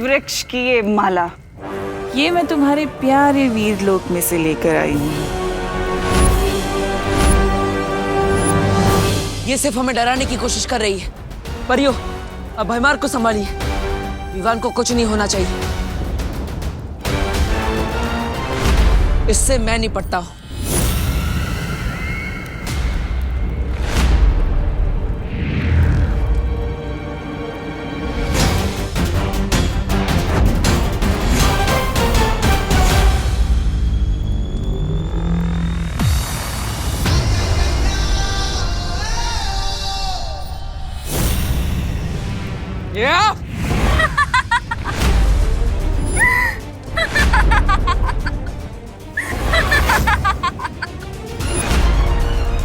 वृक्ष की ये माला, ये मैं तुम्हारे प्यारे वीर लोक में से लेकर आई हूँ। ये सिर्फ हमें डराने की कोशिश कर रही है। परियो, अब भयमार को संभालिए। विवान को कुछ नहीं होना चाहिए। इससे मैं निपटता हूं।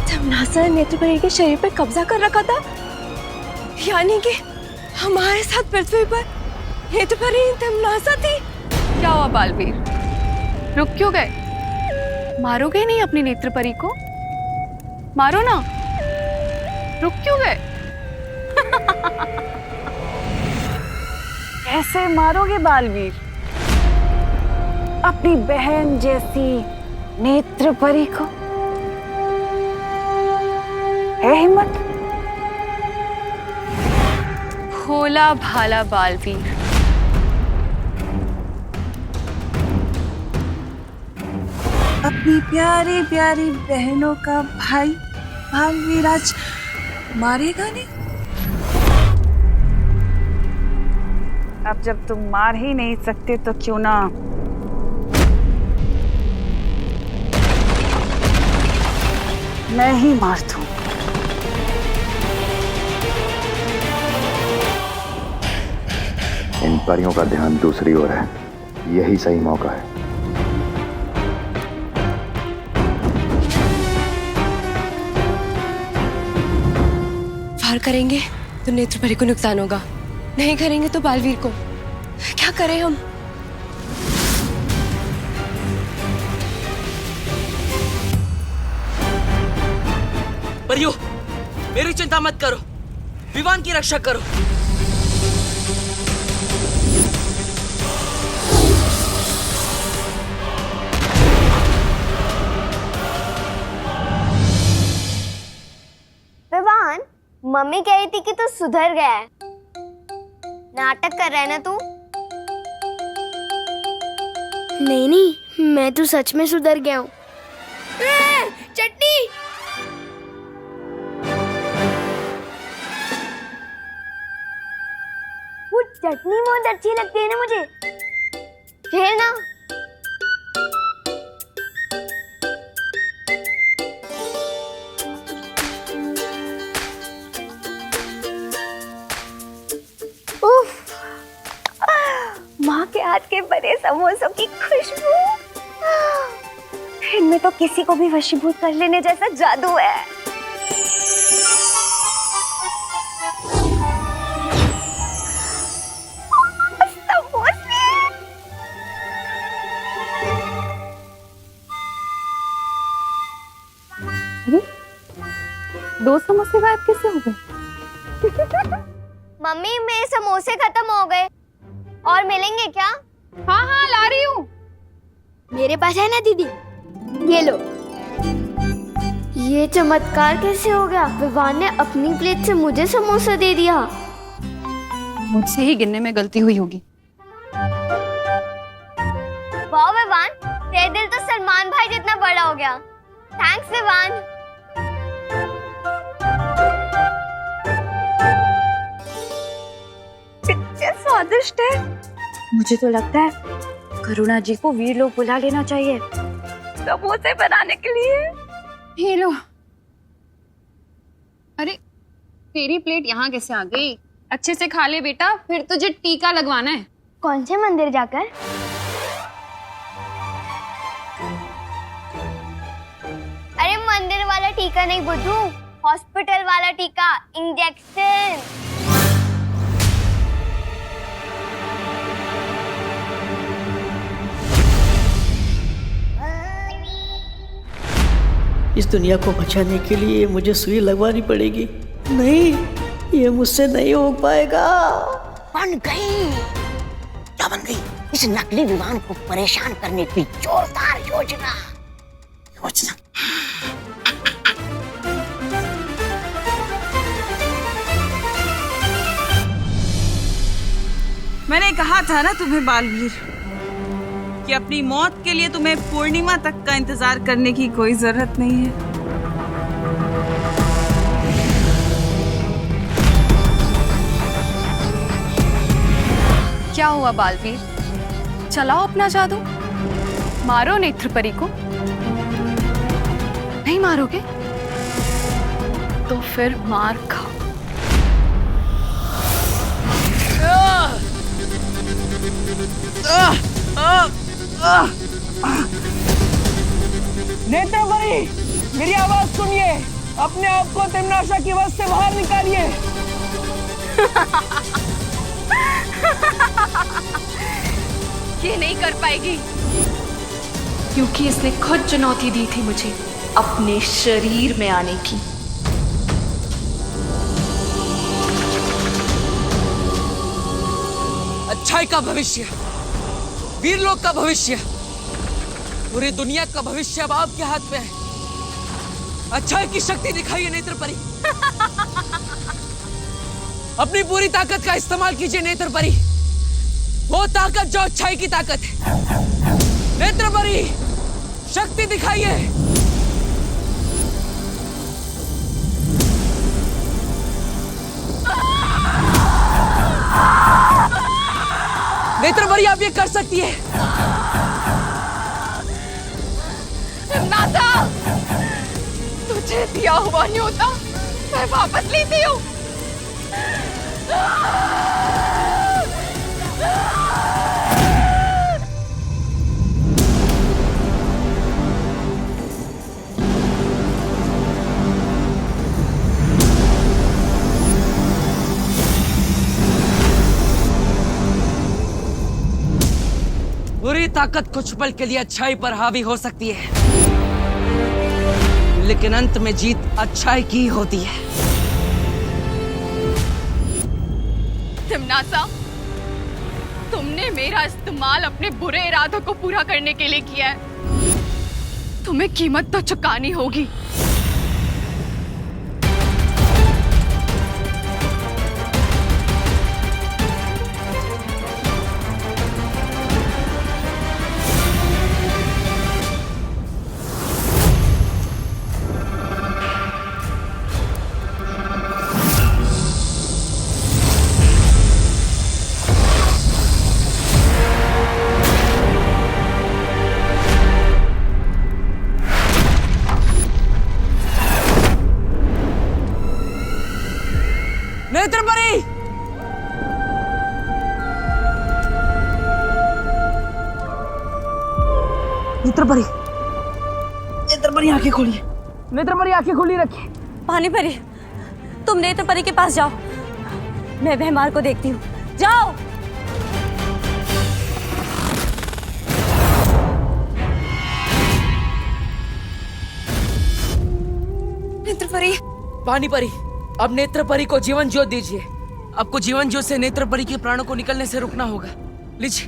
तमनासा ने नेत्रपरी के शरीर पर कब्जा कर रखा था, यानी कि हमारे साथ पृथ्वी पर नेत्रपरी तमनासा थी। क्या हुआ बालवीर, रुक क्यों गए? मारोगे नहीं अपनी नेत्रपरी को? मारो ना, रुक क्यों गए? कैसे मारोगे बालवीर अपनी बहन जैसी नेत्रपरी को? है हिम्मत? भोला भाला बालवीर, अपनी प्यारी प्यारी बहनों का भाई बालवीर आज मारेगा नहीं? अब जब तुम मार ही नहीं सकते तो क्यों ना मैं ही मार दूं। इन परियों का ध्यान दूसरी ओर है, यही सही मौका है। वार करेंगे तो नेत्रपरी को नुकसान होगा, नहीं करेंगे तो बालवीर को। क्या करें हम? परियो, मेरी चिंता मत करो, विवान की रक्षा करो। विवान, मम्मी कह रही थी कि तू सुधर गया है। नाटक कर रहा है ना तू? नहीं नहीं, मैं तो सच में सुधर गया हूँ। चटनी! वो चटनी बहुत अच्छी लगती है ना मुझे। खेल ना। माँ के हाथ के बने समोसों की खुशबू, इनमें तो किसी को भी वशीभूत कर लेने जैसा जादू है। दो समोसे गायब कैसे हो गए? मम्मी, मेरे समोसे खत्म हो गए और मिलेंगे क्या? हाँ हाँ, ला रही हूँ। मेरे पास है ना दीदी, ये लो। ये चमत्कार कैसे हो गया? विवान ने अपनी प्लेट से मुझे समोसा दे दिया। मुझसे ही गिनने में गलती हुई होगी। वाह विवान, तेरा दिल तो सलमान भाई जितना बड़ा हो गया। थैंक्स विवान। कितने स्वादिष्ट है। मुझे तो लगता है करुणा जी को वीर लोग बुला लेना चाहिए समोसे बनाने के लिए। ये लो। अरे, तेरी प्लेट यहाँ कैसे आ गई? अच्छे से खा ले बेटा, फिर तुझे टीका लगवाना है। कौन से मंदिर जाकर? अरे मंदिर वाला टीका नहीं बुद्धू, हॉस्पिटल वाला टीका, इंजेक्शन। इस दुनिया को बचाने के लिए मुझे सुई लगवानी पड़ेगी। नहीं, ये मुझसे नहीं हो पाएगा। बन गई। तरीका बन गई इस नकली विमान को परेशान करने की जोरदार योजना। मैंने कहा था ना तुम्हें बालवीर कि अपनी मौत के लिए तुम्हें पूर्णिमा तक का इंतजार करने की कोई जरूरत नहीं है। क्या हुआ बालवीर, चलाओ अपना जादू, मारो नेत्रपरी को। नहीं मारोगे तो फिर मार खाओ। नेत्रपरी, मेरी आवाज सुनिए, अपने आप को तिम्नाशा की वश से बाहर निकालिए। ये नहीं कर पाएगी क्योंकि इसने खुद चुनौती दी थी मुझे अपने शरीर में आने की। अच्छाई का भविष्य, वीरलोक का भविष्य, पूरी दुनिया का भविष्य अब आपके हाथ में है। अच्छाई की शक्ति दिखाइए नेत्रपरी। अपनी पूरी ताकत का इस्तेमाल कीजिए नेत्रपरी, वो ताकत जो अच्छाई की ताकत है। नेत्रपरी, शक्ति दिखाइए। नेत्रपरी, आप ये कर सकती है। नाता, तुझे दिया हुआ न्योता मैं वापस लेती हूँ। बुरी ताकत कुछ पल के लिए अच्छाई पर हावी हो सकती है, लेकिन अंत में जीत अच्छाई की होती है। तिम्नासा, तुमने मेरा इस्तेमाल अपने बुरे इरादों को पूरा करने के लिए किया है। तुम्हें कीमत तो चुकानी होगी। नेत्रपरी, नेत्रपरी, नेत्रपरी आंखें खोलिए। नेत्रपरी आंखें खोली रखिए। पानीपरी, तुम नेत्रपरी के पास जाओ, मैं भैमार को देखती हूँ। जाओ। नेत्रपरी, पानीपरी, अब नेत्रपरी को जीवन ज्योत दीजिए। आपको जीवन ज्योत से नेत्रपरी के प्राणों को निकलने से रुकना होगा। लीजिए।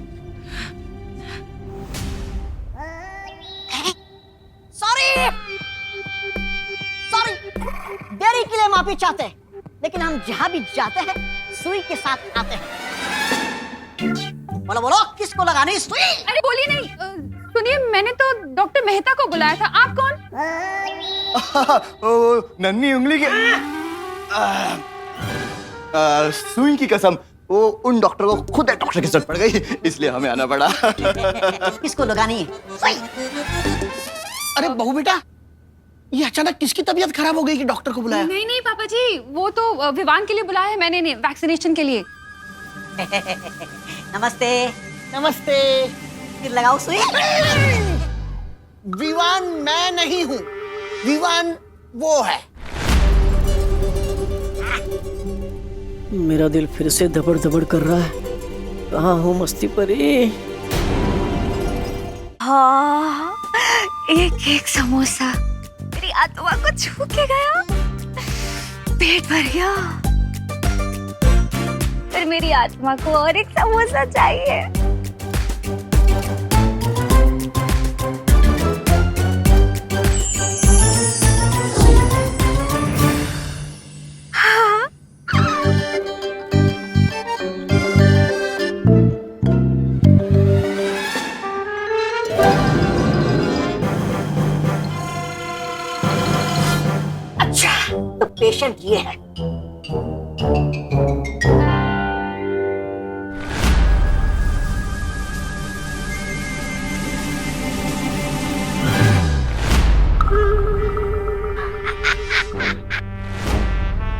सॉरी, देरी के लिए माफी चाहते हैं, लेकिन हम जहाँ भी जाते हैं सुई के साथ आते हैं। बोलो बोलो, किसको लगानी सुई? अरे बोलिए नहीं। सुनिए, मैंने तो डॉक्टर मेहता को बुलाया था। आप कौन? नन्ही उंगली के सुई की कसम, वो उन डॉक्टर को खुद एक डॉक्टर की जरूरत पड़ गई, इसलिए हमें आना पड़ा। किसको लगानी है सुई? अरे बहू बेटा, ये अचानक किसकी तबीयत खराब हो गई कि डॉक्टर को बुलाया? नहीं नहीं पापा जी, वो तो विवान के लिए बुलाया है मैंने, नहीं वैक्सीनेशन के लिए। नमस्ते। नमस्ते। फिर लगाओ सुई। विवान मैं नहीं हूँ, विवान वो है। मेरा दिल फिर से दबड़ दबड़ कर रहा है। कहाँ हूँ मस्ती परी? हाँ, एक एक समोसा मेरी आत्मा को छू के गया, पेट भर गया। फिर मेरी आत्मा को और एक समोसा चाहिए। पेशेंट ये है।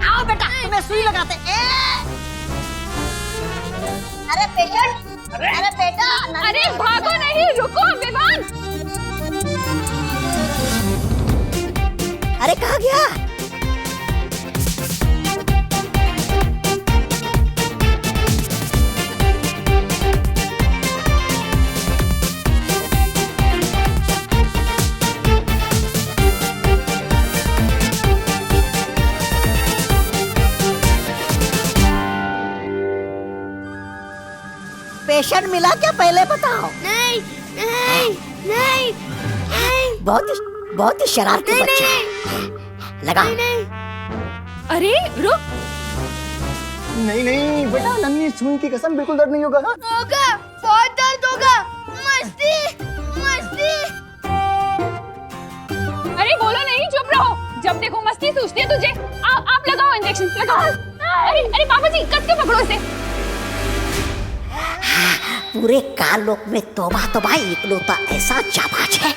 आओ बेटा, तुम्हें सुई लगाते। अरे पेशेंट, अरे बेटा, अरे भागो नहीं, रुको विवान। अरे कहाँ गया? पेशेंट मिला क्या, पहले बताओ। नहीं नहीं नहीं नहीं बहुत ही शरारती बच्चा है। लगा। अरे रुक। नहीं नहीं बेटा, नन्ही सुई की कसम, बिल्कुल दर्द नहीं होगा। होगा, बहुत दर्द होगा। मस्ती मस्ती। अरे बोलो नहीं, चुप रहो। जब देखो मस्ती सूझती है तुझे। आप लगाओ इंजेक्शन, लगाओ। अरे अरे बाबा जी, कस के पकड़ो इसे। पूरे कालोक में तौबा तौबा इकलौता ऐसा जाबाज है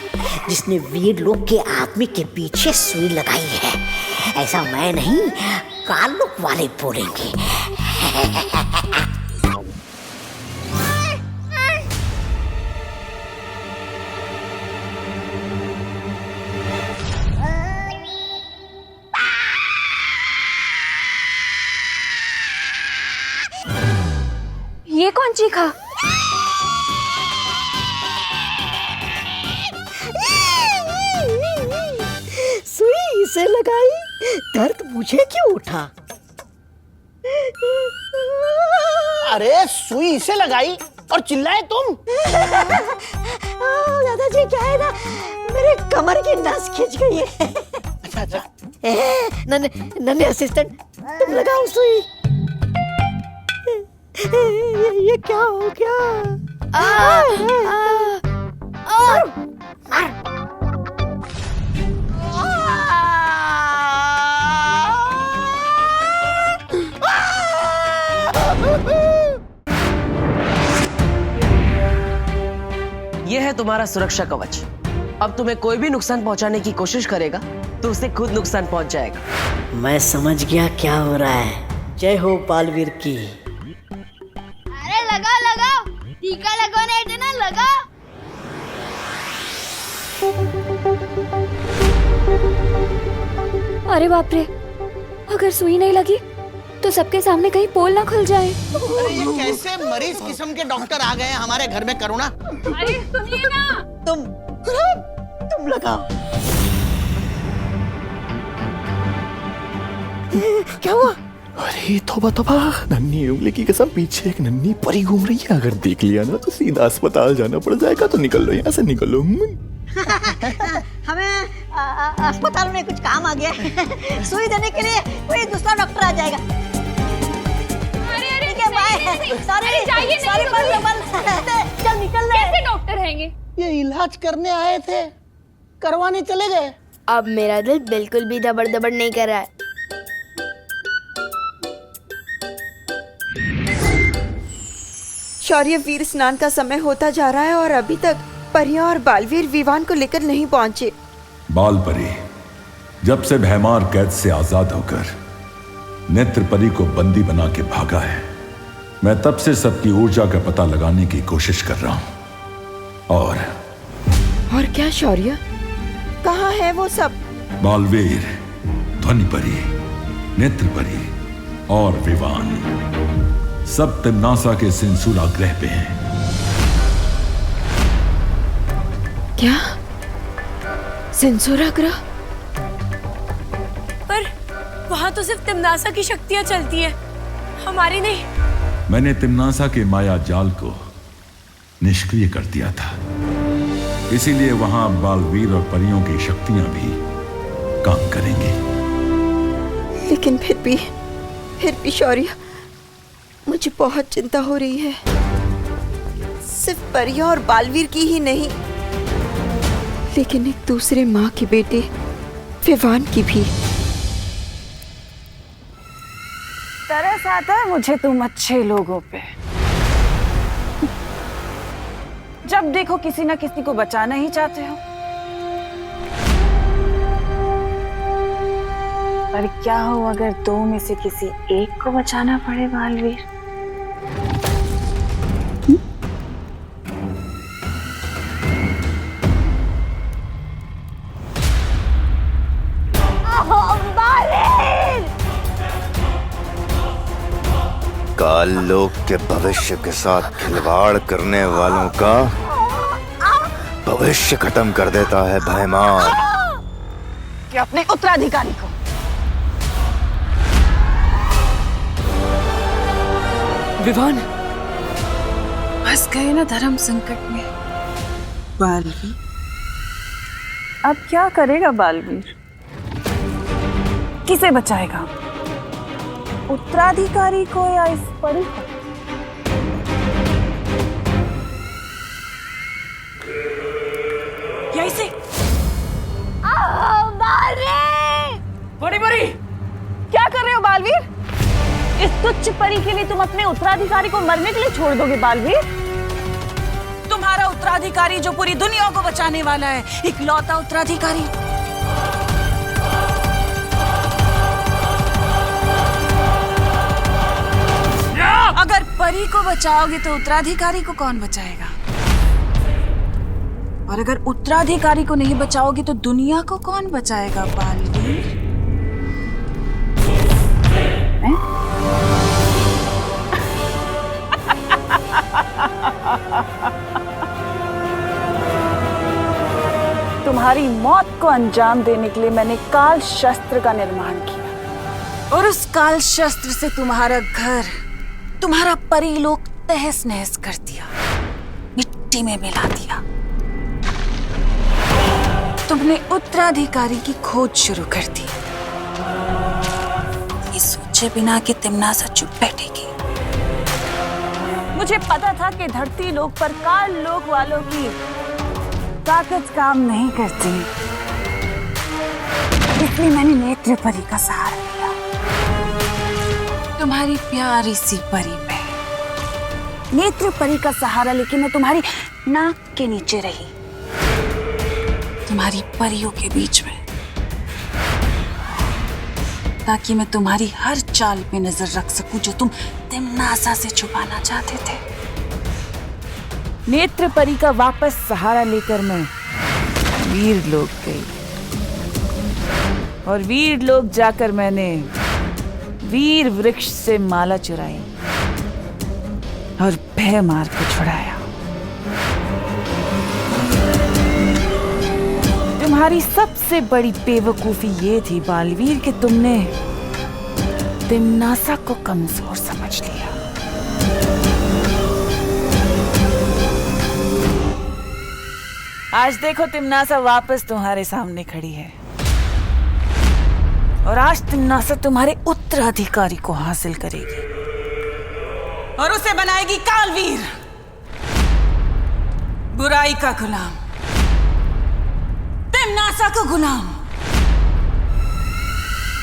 जिसने वीर लोक के आदमी के पीछे सुई लगाई है। ऐसा मैं नहीं, कालोक वाले बोलेंगे। ये कौन चीखा? सुई इसे लगाई, दर्द मुझे क्यों उठा? अरे सुई इसे लगाई और चिल्लाए तुम। दादाजी क्या है ना, मेरे कमर की नस खिंच गई है। अच्छा नन्हे असिस्टेंट, तुम लगाओ सुई। ये क्या हो गया? यह है तुम्हारा सुरक्षा कवच। अब तुम्हें कोई भी नुकसान पहुंचाने की कोशिश करेगा तो उसे खुद नुकसान पहुंच जाएगा। मैं समझ गया क्या हो रहा है। जय हो बालवीर की। अरे लगा लगा, टीका लगाने आए थे ना, लगा। अरे बाप रे, अगर सुई नहीं लगी तो सबके सामने कहीं पोल ना खुल जाए। अरे ये कैसे मरीज किस्म के डॉक्टर आ गए हैं हमारे घर में, करुणा। अरे सुनिए ना। तुम लगाओ। क्या हुआ? अरे तौबा तौबा, नन्ही उंगली की कसम, पीछे एक नन्ही परी घूम रही है। अगर देख लिया ना तो सीधा अस्पताल जाना पड़ जाएगा। तो निकल लो यहाँ से, निकल लो। हमें अस्पताल में कुछ काम आ गया है। सुई देने के लिए कोई दूसरा डॉक्टर आ जाएगा। ठीक है, बाय। सॉरी चल निकल रहे। कैसे डॉक्टर हैंगे? ये इलाज करने आए थे, करवाने चले गए। अब मेरा दिल बिल्कुल भी दबड़ दबड़ नहीं कर रहा है। शौर्य वीर स्नान का समय होता जा रहा है और अभी तक परियां और बालवीर विवान को लेकर नहीं पहुंचे। बालपरी जब से भैमार कैद से आजाद होकर नेत्र परी को बंदी बना के भागा है, मैं तब से सबकी ऊर्जा का पता लगाने की कोशिश कर रहा हूं। और क्या शौर्य, कहाँ है वो सब? बालवीर, ध्वनि परी, नेत्र परी और विवान सब तिम्नासा के सिंसूला ग्रह पे हैं। क्या? सेंसोरा ग्रह? पर वहाँ तो सिर्फ तिम्नासा की शक्तियाँ चलती हैं, हमारी नहीं। मैंने तिम्नासा के माया जाल को निष्क्रिय कर दिया था, इसीलिए वहां बालवीर और परियों की शक्तियां भी काम करेंगी। लेकिन फिर भी शौर्य, मुझे बहुत चिंता हो रही है। सिर्फ परियां और बालवीर की ही नहीं, लेकिन एक दूसरे माँ के बेटे विवान की भी। तरस आता है मुझे तुम अच्छे लोगों पे। जब देखो किसी ना किसी को बचाना ही चाहते हो। पर क्या हो अगर दो में से किसी एक को बचाना पड़े बालवीर? काल लोक के भविष्य के साथ खिलवाड़ करने वालों का भविष्य खत्म कर देता है भयमार। कि अपने उत्तराधिकारी को विवान फंस गए ना धर्म संकट में। बालवीर अब क्या करेगा बालवीर? किसे बचाएगा? उत्तराधिकारी को या इस परी को? या इसे? बड़ी बड़ी क्या कर रहे हो बालवीर? इस तुच्छ परी के लिए तुम अपने उत्तराधिकारी को मरने के लिए छोड़ दोगे बालवीर? तुम्हारा उत्तराधिकारी जो पूरी दुनिया को बचाने वाला है, इकलौता उत्तराधिकारी। अगर परी को बचाओगे तो उत्तराधिकारी को कौन बचाएगा? और अगर उत्तराधिकारी को नहीं बचाओगे तो दुनिया को कौन बचाएगा बालवीर? तुम्हारी मौत को अंजाम देने के लिए मैंने काल शस्त्र का निर्माण किया और उस काल शस्त्र से तुम्हारा घर, तुम्हारा परीलोक तहस नहस कर दिया, मिट्टी में मिला दिया। तुमने उत्तराधिकारी की खोज शुरू कर दी, ये सोचे बिना कि तिम्नासा चुप बैठेगी। मुझे पता था कि धरती लोक पर काल लोक वालों की ताकत काम नहीं करती, इसलिए मैंने नेत्र परी का सहारा लिया। तुम्हारी प्यारी सी परी पे नेत्र परी का सहारा लेके मैं तुम्हारी नाक के नीचे रही, तुम्हारी परियों के बीच में, ताकि मैं तुम्हारी हर चाल पे नजर रख सकूं जो तुम तिम्नासा से छुपाना चाहते थे। नेत्र परी का वापस सहारा लेकर मैं वीर लोक गई और वीर लोक जाकर मैंने वीर वृक्ष से माला चुराई और भय मार के छुड़ाया। तुम्हारी सबसे बड़ी बेवकूफी ये थी बालवीर कि तुमने तिम्नासा को कमजोर समझ लिया। आज देखो तिम्नासा वापस तुम्हारे सामने खड़ी है और आज तिम्नासा तुम्हारे उत्तराधिकारी को हासिल करेगी और उसे बनाएगी कालवीर, बुराई का गुलाम, तिम्नासा का गुलाम।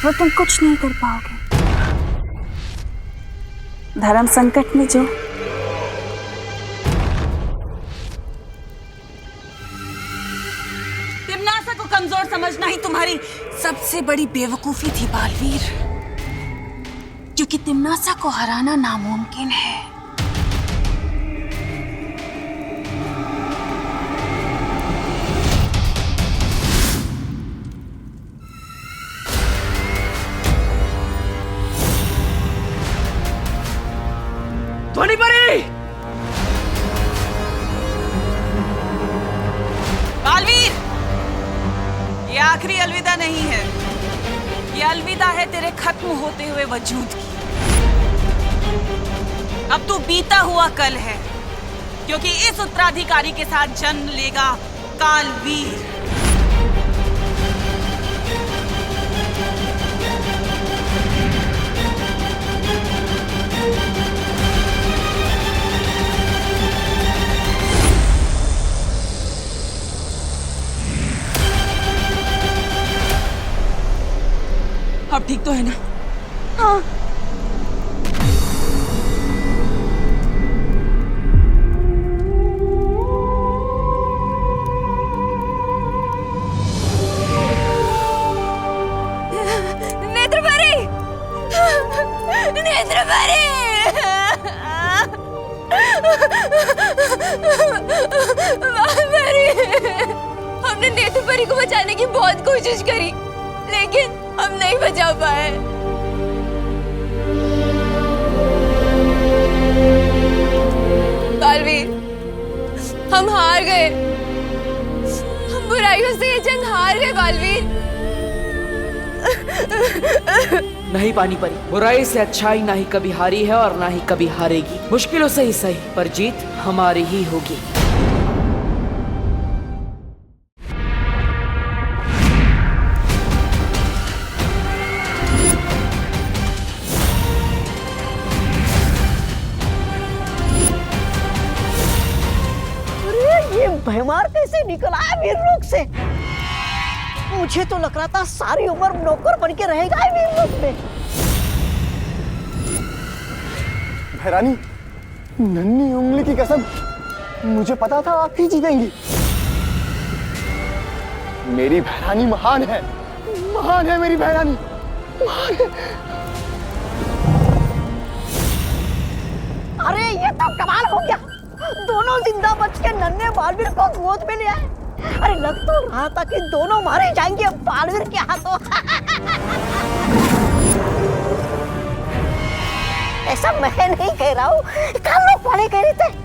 वो तुम कुछ नहीं कर पाओगे। धर्म संकट में जो तिम्नासा को कमजोर समझना ही तुम्हारी सबसे बड़ी बेवकूफी थी बालवीर, क्योंकि तिम्नासा को हराना नामुमकिन है। ध्वनि परी! बालवीर, ये आखिरी अलविदा नहीं है, ये अलविदा है तेरे खत्म होते हुए वजूद की। अब तू बीता हुआ कल है, क्योंकि इस उत्तराधिकारी के साथ जन्म लेगा कालवीर। अब ठीक तो है ना? हाँ, हमने नेत्र परी को बचाने की बहुत कोशिश करी, लेकिन हम नहीं बचा पाए। बालवीर, हम हार गए। हम बुराइयों से ये जंग हार गए बालवीर। नहीं पानी परी, बुराई से अच्छाई ना ही कभी हारी है और ना ही कभी हारेगी। मुश्किलों से ही सही, पर जीत हमारी ही होगी। अरे ये भैमार कैसे निकल आया वीरलोक से? मुझे तो लग रहा था सारी उम्र नौकर बन के रहेगा वीरलोक में। भैरानी, नन्ही उंगली की कसम, मुझे पता था आप ही जीतेंगी। मेरी भैरानी महान है मेरी भैरानी, महान है। अरे ये तो कमाल हो गया, दोनों जिंदा बच के नन्हे बालवीर को गोद में ले आए। अरे लग तो रहा था कि दोनों मारे जाएंगे बालवीर के हाथों। ऐसा मैं नहीं कह रहा हूँ, काल लोक वाले कह रहे थे।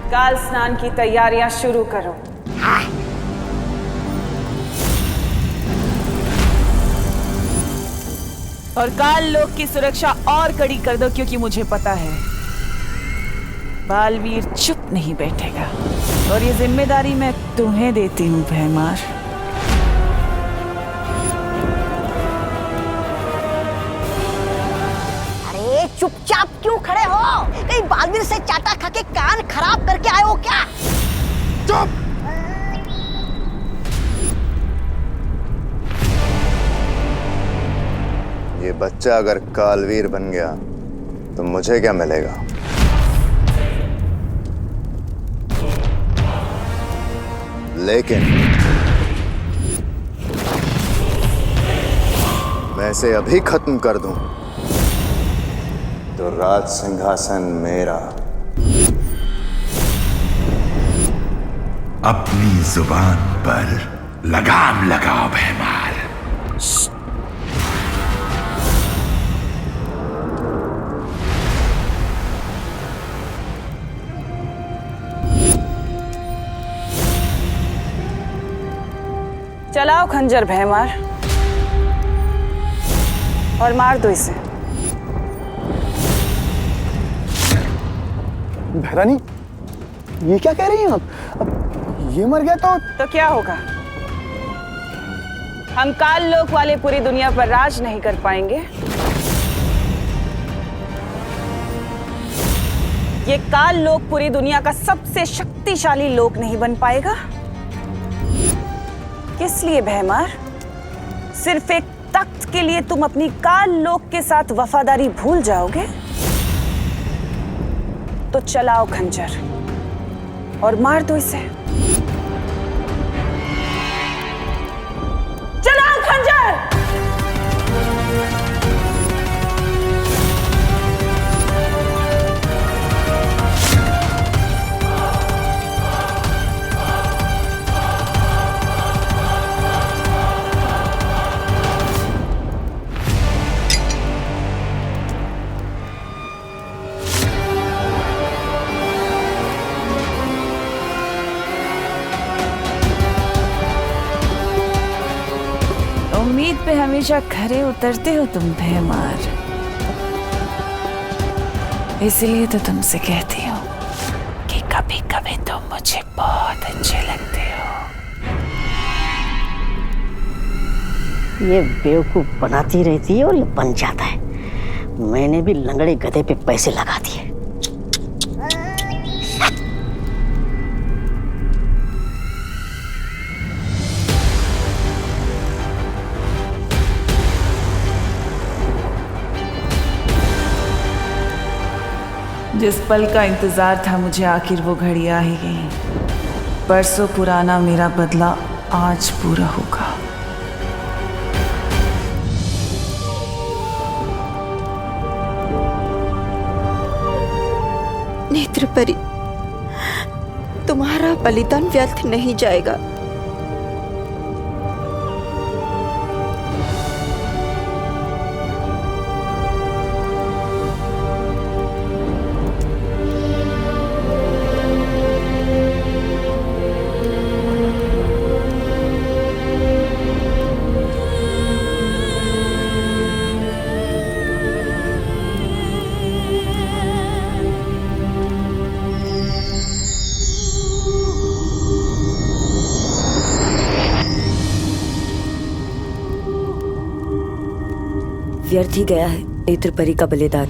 काल स्नान की तैयारियां शुरू करो। और काल लोक की सुरक्षा और कड़ी कर दो, क्योंकि मुझे पता है बालवीर चुप नहीं बैठेगा। और ये जिम्मेदारी मैं तुम्हें देती हूँ भैमार। अरे चुपचाप क्यों खड़े हो? कहीं बालवीर से चाटा खा के कान खराब करके आए हो क्या? चुप! ये बच्चा अगर कालवीर बन गया तो मुझे क्या मिलेगा? लेकिन मैं इसे अभी खत्म कर दूं तो राज सिंहासन मेरा। अपनी जुबान पर लगाम लगाओ भैमार। चलाओ खंजर भैमार और मार दो इसे। भैरानी, ये क्या कह रही हैं आप? अब ये मर गया तो क्या होगा? हम काल लोक वाले पूरी दुनिया पर राज नहीं कर पाएंगे। ये काल लोक पूरी दुनिया का सबसे शक्तिशाली लोक नहीं बन पाएगा। किस लिए भैमार? सिर्फ एक तख्त के लिए तुम अपनी काल लोक के साथ वफादारी भूल जाओगे? तो चलाओ खंजर और मार दो इसे। चलाओ खंजर! उम्मीद पे हमेशा खरे उतरते हो तुम भैमार। इसलिए तो तुमसे कहती हूँ कि कभी कभी तुम मुझे बहुत अच्छे लगते हो। ये बेवकूफ बनाती रहती है और ये बन जाता है। मैंने भी लंगड़े गधे पे पैसे लगा दिए। जिस पल का इंतजार था मुझे, आखिर वो घड़ी आ ही गई। परसों पुराना मेरा बदला आज पूरा होगा। नेत्र परी, तुम्हारा बलिदान व्यर्थ नहीं जाएगा। व्यर्थ ही गया है नेत्र परी का बलिदान।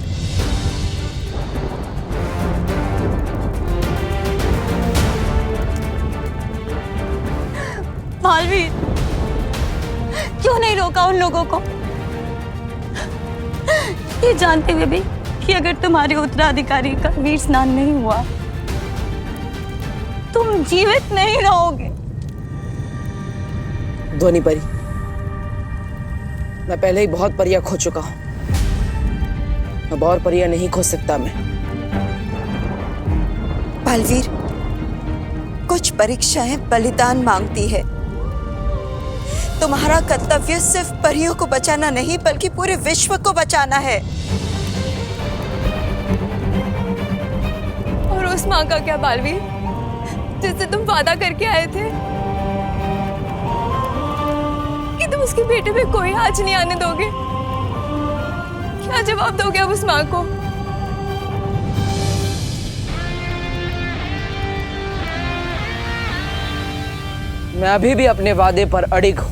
मालवीर, क्यों नहीं रोका उन लोगों को? ये जानते हुए भी कि अगर तुम्हारे उत्तराधिकारी का वीर स्नान नहीं हुआ, तुम जीवित नहीं रहोगे। ध्वनि परी, मैं पहले ही बहुत परियां खो चुका हूं। अब और परियां नहीं खो सकता मैं। बालवीर, कुछ परीक्षाएं बलिदान मांगती है। तुम्हारा कर्तव्य सिर्फ परियों को बचाना नहीं, बल्कि पूरे विश्व को बचाना है। और उस माँ का क्या बालवीर, जिससे तुम वादा करके आए थे कि तुम उसके बेटे पे कोई आँच नहीं आने दोगे? क्या जवाब दोगे अब उस माँ को? मैं अभी भी अपने वादे पर अड़िग हूं।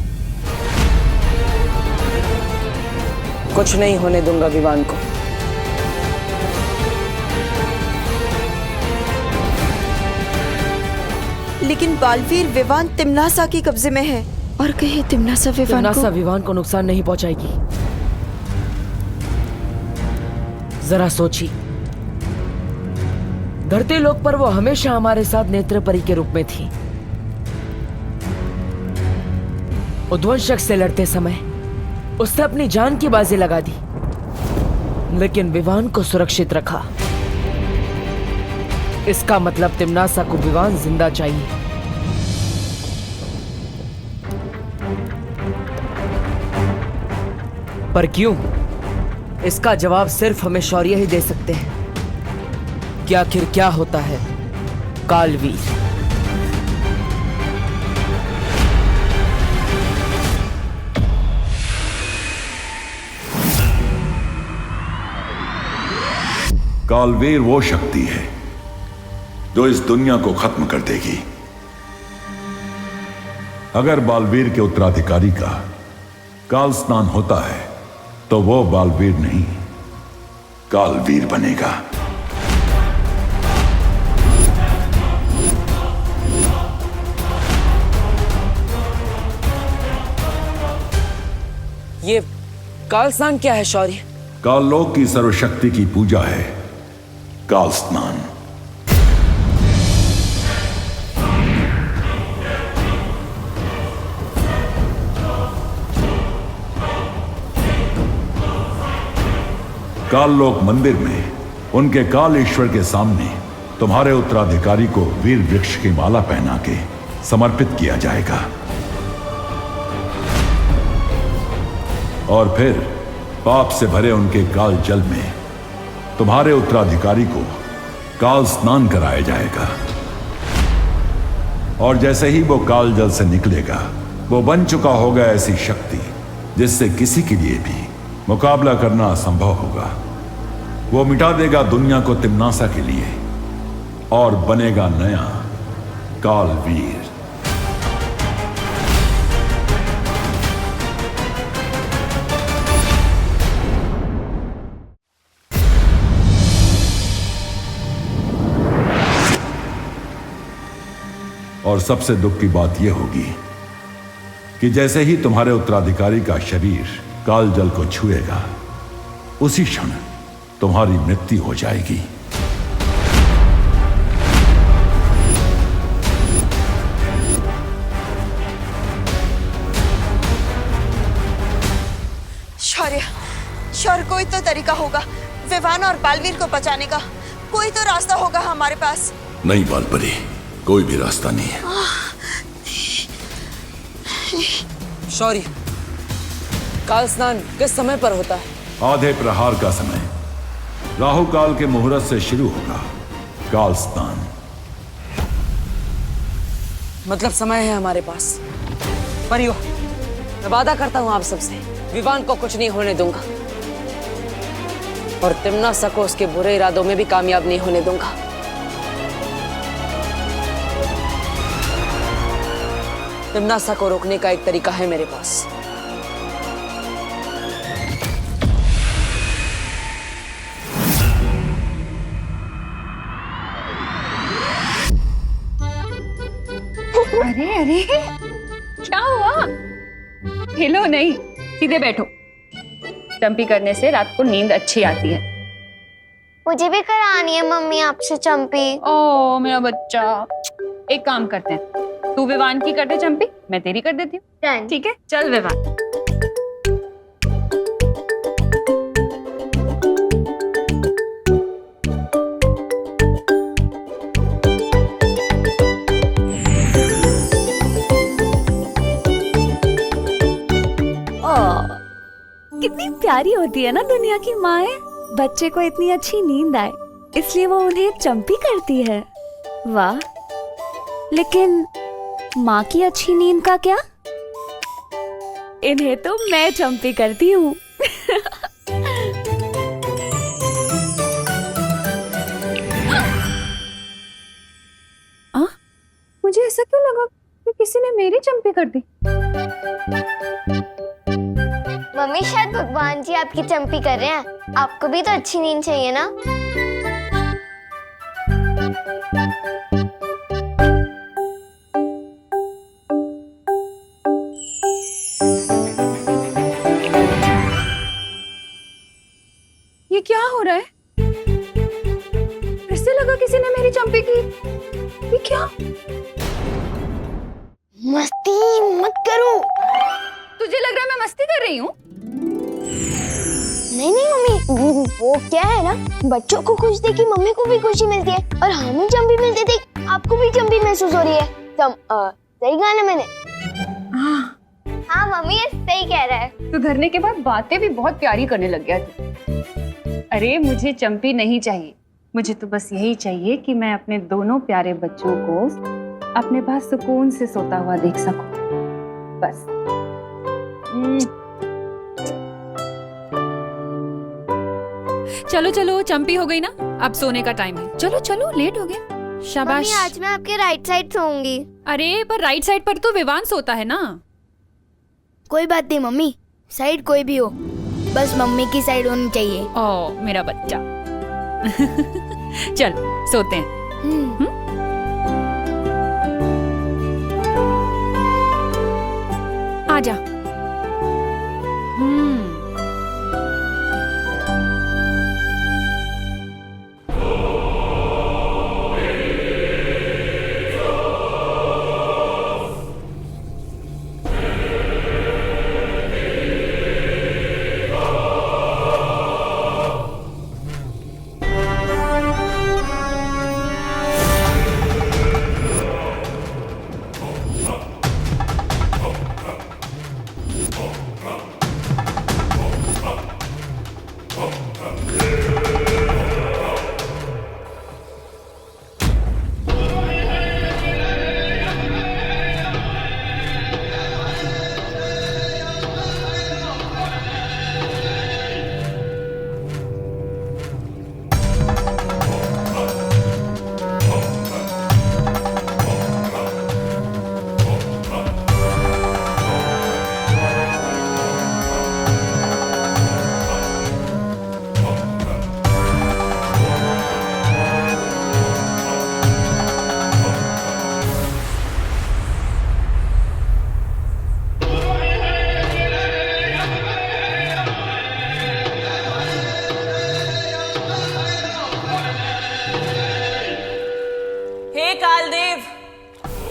कुछ नहीं होने दूंगा विवान को। लेकिन बालवीर, विवान तिम्नासा के कब्जे में है, और कहीं तिम्नासा विवान को नुकसान नहीं पहुंचाएगी। जरा सोची, धरती लोक पर वो हमेशा हमारे साथ नेत्र परी के रूप में थी। उद्वंशक से लड़ते समय उसने अपनी जान की बाजी लगा दी, लेकिन विवान को सुरक्षित रखा। इसका मतलब तिम्नासा को विवान जिंदा चाहिए। पर क्यों? इसका जवाब सिर्फ हमें शौर्य ही दे सकते हैं कि आखिर क्या होता है कालवीर। कालवीर वो शक्ति है जो इस दुनिया को खत्म कर देगी। अगर बालवीर के उत्तराधिकारी का काल स्नान होता है तो वो बालवीर नहीं, कालवीर बनेगा। ये काल स्नान क्या है शौर्य? काललोक की सर्वशक्ति की पूजा है काल स्नान। काललोक मंदिर में उनके काल ईश्वर के सामने तुम्हारे उत्तराधिकारी को वीर वृक्ष की माला पहना के समर्पित किया जाएगा, और फिर पाप से भरे उनके काल जल में तुम्हारे उत्तराधिकारी को काल स्नान कराया जाएगा। और जैसे ही वो काल जल से निकलेगा, वो बन चुका होगा ऐसी शक्ति जिससे किसी के लिए भी मुकाबला करना असंभव होगा। वो मिटा देगा दुनिया को तिम्नासा के लिए और बनेगा नया कालवीर। और सबसे दुख की बात यह होगी कि जैसे ही तुम्हारे उत्तराधिकारी का शरीर काल जल को छुएगा, उसी क्षण तुम्हारी मृत्यु हो जाएगी। कोई तो तरीका होगा विवान और बालवीर को बचाने का। कोई तो रास्ता होगा हमारे पास। नहीं बालपरी, कोई भी रास्ता नहीं है। शौर्य, काल स्नान किस समय पर होता है? आधे प्रहार का समय, राहु काल के मुहूर्त से शुरू होगा काल स्नान। मतलब समय है हमारे पास। परियो, मैं वादा करता हूं आप सबसे, विवान को कुछ नहीं होने दूंगा और तिम्नासा को उसके बुरे इरादों में भी कामयाब नहीं होने दूंगा। तिम्नासा को रोकने का एक तरीका है मेरे पास। अरे अरे, क्या हुआ? हिलो नहीं, सीधे बैठो। चंपी करने से रात को नींद अच्छी आती है। मुझे भी करानी है मम्मी आपसे चंपी। ओ मेरा बच्चा, एक काम करते हैं, तू विवान की कर दे चंपी, मैं तेरी कर देती हूँ। ठीक है, चल विवान। कितनी प्यारी होती है ना दुनिया की माएं। बच्चे को इतनी अच्छी नींद आए इसलिए वो उन्हें चंपी करती है। वाह, लेकिन माँ की अच्छी नींद का क्या? इन्हें तो मैं चंपी करती हूँ। मुझे ऐसा क्यों लगा कि किसी ने मेरी चंपी कर दी? मम्मी शायद भगवान जी आपकी चंपी कर रहे हैं। आपको भी तो अच्छी नींद चाहिए ना। ये क्या हो रहा है? फिर से लगा किसी ने मेरी चंपी की। ये क्या? मस्ती मत करो। तुझे लग रहा है मैं मस्ती कर रही हूँ? नहीं नहीं मम्मी, वो क्या है ना, बच्चों को खुश देख के मम्मी को भी खुशी मिलती है और हमें चंपी मिलती देख आपको भी चंपी महसूस हो रही है। सही कहा ना मैंने? हाँ मम्मी, ये सही कह रहा है। सुधरने के बाद बातें भी बहुत प्यारी करने लग गया तू। अरे मुझे चंपी नहीं चाहिए, मुझे तो बस यही चाहिए कि मैं अपने दोनों प्यारे बच्चों को अपने पास सुकून से सोता हुआ देख सकूं, बस। चलो चलो, चंपी हो गई ना, अब सोने का टाइम है। चलो चलो, लेट हो गया। शाबाश। मम्मी आज मैं आपके राइट साइड सोऊंगी। अरे पर राइट साइड पर तो विवान सोता है ना। कोई बात नहीं मम्मी, साइड कोई भी हो, बस मम्मी की साइड होनी चाहिए। ओ मेरा बच्चा। चल सोते हैं। आजा।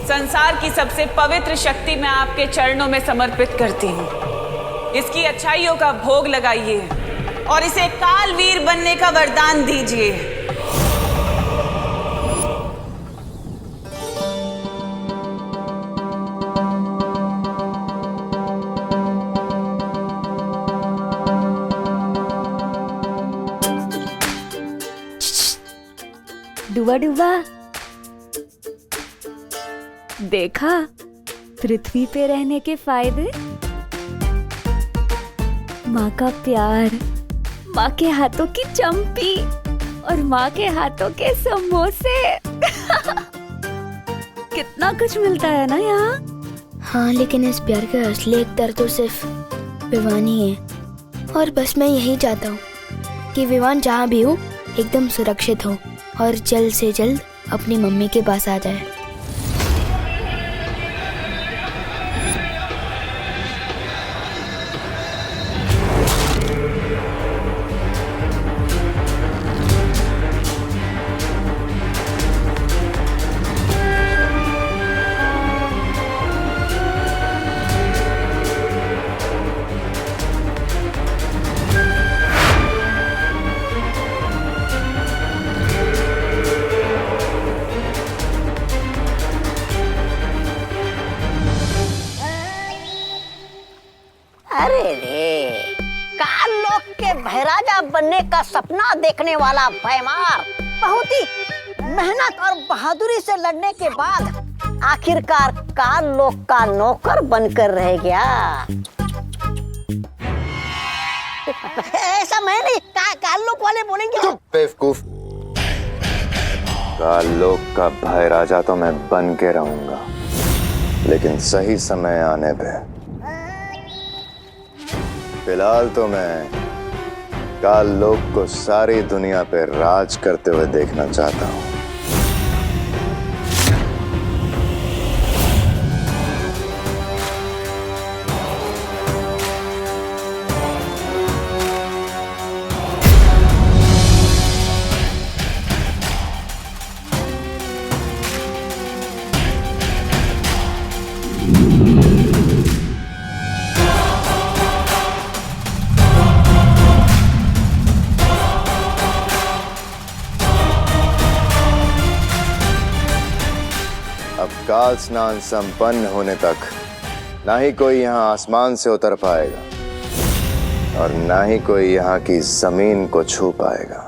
संसार की सबसे पवित्र शक्ति मैं आपके चरणों में समर्पित करती हूँ। इसकी अच्छाइयों का भोग लगाइए और इसे कालवीर बनने का वरदान दीजिए। डुबा डुबा, देखा पृथ्वी पे रहने के फायदे? माँ का प्यार, माँ के हाथों की चंपी और माँ के हाथों के समोसे। कितना कुछ मिलता है ना यहाँ। हाँ, लेकिन इस प्यार का असली एकतर तो सिर्फ विवान ही है। और बस मैं यही चाहता हूँ कि विवान जहाँ भी हो एकदम सुरक्षित हो और जल्द से जल्द अपनी मम्मी के पास आ जाए। अरे रे, काल लोक के महाराजा बनने का सपना देखने वाला भैमार बहुत ही मेहनत और बहादुरी से लड़ने के बाद आखिरकार काल लोक का नौकर बनकर रह गया। ऐसा मैं नहीं, काल लोक वाले बोलेंगे। बेवकूफ, काल लोक का भाई राजा तो मैं बन के रहूंगा, लेकिन सही समय आने पे। फिलहाल तो मैं काल लोक को सारी दुनिया पे राज करते हुए देखना चाहता हूँ। अब काल स्नान संपन्न होने तक ना ही कोई यहाँ आसमान से उतर पाएगा और ना ही कोई यहाँ की जमीन को छू पाएगा।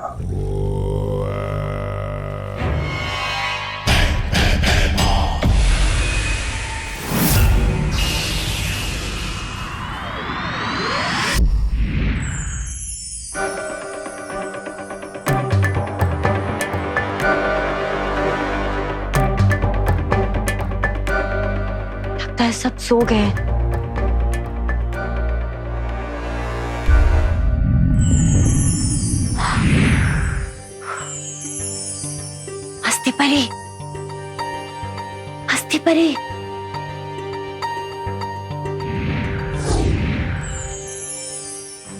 सब सो गए। हस्ती परी, हस्ती परी,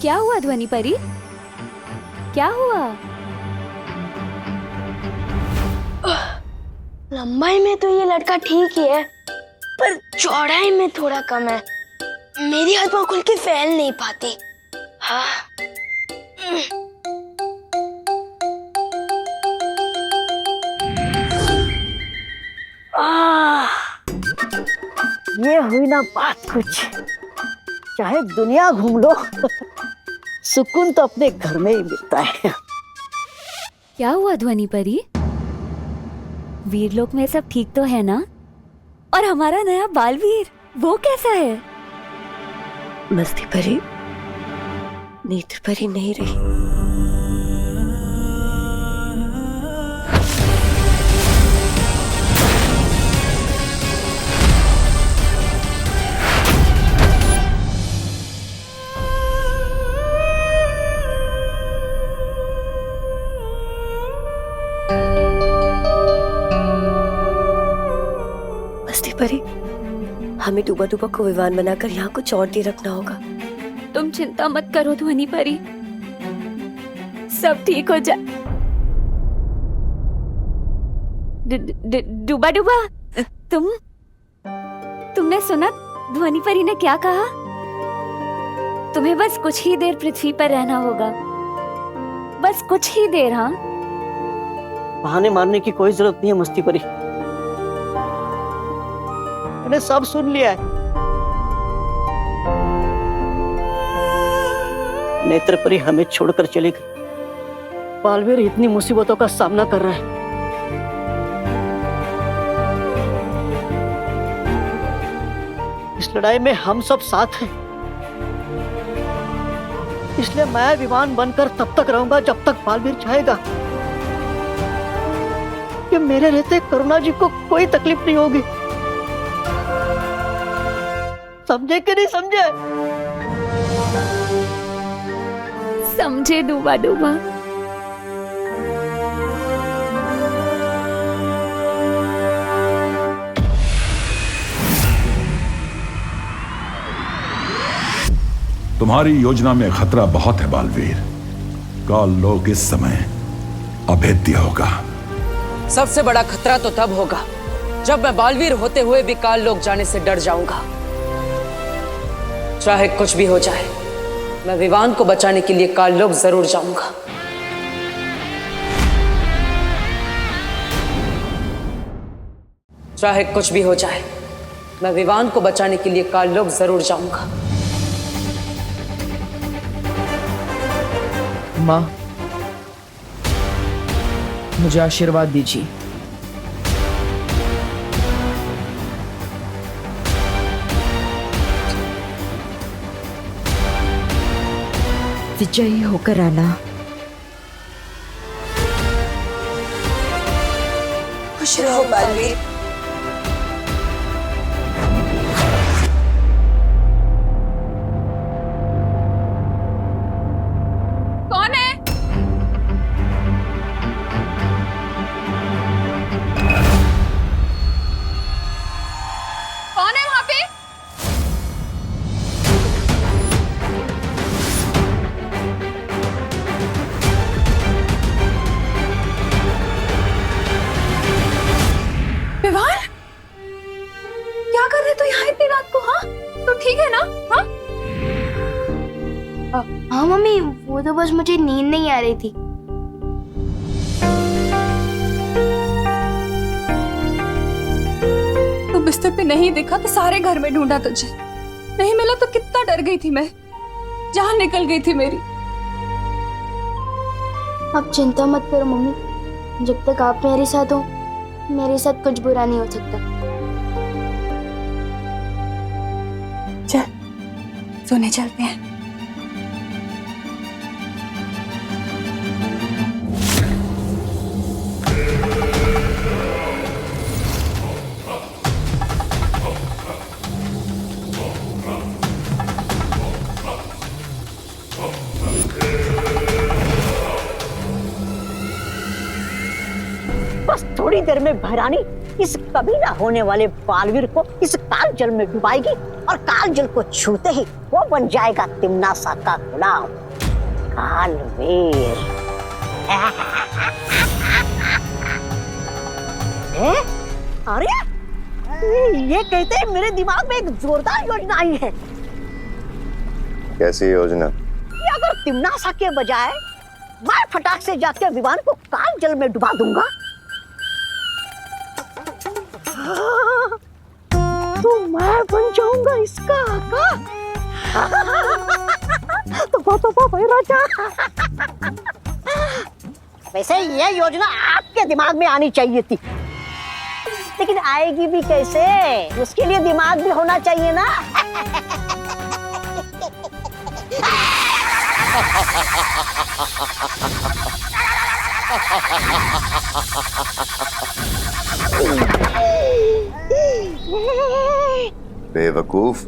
क्या हुआ ध्वनि परी? क्या हुआ? लंबाई में तो ये लड़का ठीक ही है, पर चौड़ाई में थोड़ा कम है। मेरी आत्मा खुल के फैल नहीं पाती। हाँ। ये हुई ना बात कुछ। चाहे दुनिया घूम लो, सुकून तो अपने घर में ही मिलता है। क्या हुआ ध्वनि परी? वीरलोक में सब ठीक तो है ना? और हमारा नया बालवीर वो कैसा है? मस्ती परी, नेत्र परी नहीं रही। मस्ती परी, हमें डूबा डूबा को विमान बनाकर यहाँ कुछ और देर रखना होगा। तुम चिंता मत करो ध्वनि परी, सब ठीक हो जाए। डूबा डूबा, तुमने सुना ध्वनि परी ने क्या कहा? तुम्हें बस कुछ ही देर पृथ्वी पर रहना होगा। बस कुछ ही देर। हाँ, बहाने मारने की कोई जरूरत नहीं है मस्ती परी, मैंने सब सुन लिया है। नेत्र परी हमें छोड़कर चली गई। बालवीर इतनी मुसीबतों का सामना कर रहा है। इस लड़ाई में हम सब साथ हैं, इसलिए मैं विमान बनकर तब तक रहूंगा जब तक बालवीर चाहेगा। कि मेरे रहते करुणा जी को कोई तकलीफ नहीं होगी। समझे कि नहीं समझे? समझे डूबा डूबा। तुम्हारी योजना में खतरा बहुत है बालवीर। काल लोक इस समय अभेद्य होगा। सबसे बड़ा खतरा तो तब होगा जब मैं बालवीर होते हुए भी काल लोक जाने से डर जाऊंगा। चाहे कुछ भी हो जाए, मैं विवान को बचाने के लिए काल लोक जरूर जाऊंगा। चाहे कुछ भी हो जाए, मैं विवान को बचाने के लिए काल लोक जरूर जाऊंगा। माँ, मुझे आशीर्वाद दीजिए। विजयी होकर आना। खुश रहो बालवीर। कौन है? कौन है वहां पे? विवान, क्या कर रहे तो यहाँ इतनी रात को? हाँ, तो ठीक है ना? हाँ, हाँ मम्मी, वो तो बस मुझे नींद नहीं आ रही थी। तो बिस्तर पे नहीं दिखा तो सारे घर में ढूंढा तुझे, नहीं मिला तो कितना डर गई थी मैं, जान निकल गई थी मेरी। आप चिंता मत करो मम्मी, जब तक आप मेरे साथ हो मेरे साथ कुछ बुरा नहीं हो सकता। चल सोने चलते हैं। बस थोड़ी देर में भैरानी इस कभी ना होने वाले बालवीर को इस काल जल में डुबाएगी और काल जल को छूते ही वो बन जाएगा तिम्नासा का गुलाम कालवीर। अरे ये कहते हैं मेरे दिमाग में एक जोरदार योजना आई है। कैसी योजना? कि अगर तिम्नासा के बजाय मैं फटाक से जाके विमान को काल जल में डुबा दूंगा तो मैं बन जाऊंगा इसका आका। तो भाई राजा, वैसे ये योजना आपके दिमाग में आनी चाहिए थी, लेकिन आएगी भी कैसे? उसके लिए दिमाग भी होना चाहिए ना। बेवकूफ,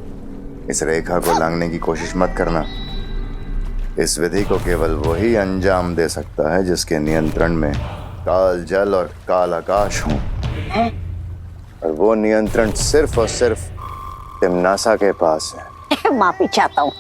इस रेखा को लांघने की कोशिश मत करना। इस विधि को केवल वही अंजाम दे सकता है जिसके नियंत्रण में काल जल और काल आकाश हों, और वो नियंत्रण सिर्फ और सिर्फ तिम्नासा के पास है। माफी चाहता हूँ।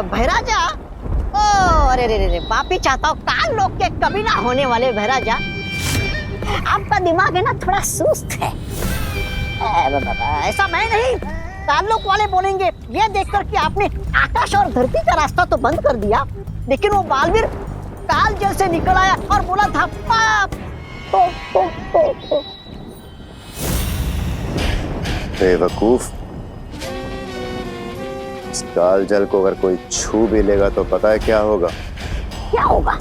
भैराजा, ओ अरे रे रे, पापी चाहता हूँ काल लोग के कभी ना होने वाले भैराजा, आपका दिमाग है ना थोड़ा सुस्त है। ऐसा मैं नहीं, काल लोग वाले बोलेंगे ये देखकर कि आपने आकाश और धरती का रास्ता तो बंद कर दिया, लेकिन वो बालवीर काल जल से निकल आया और बोला था पाप। बेवकूफ, इस काल जल को अगर कोई छू भी लेगा तो पता है क्या होगा? क्या होगा?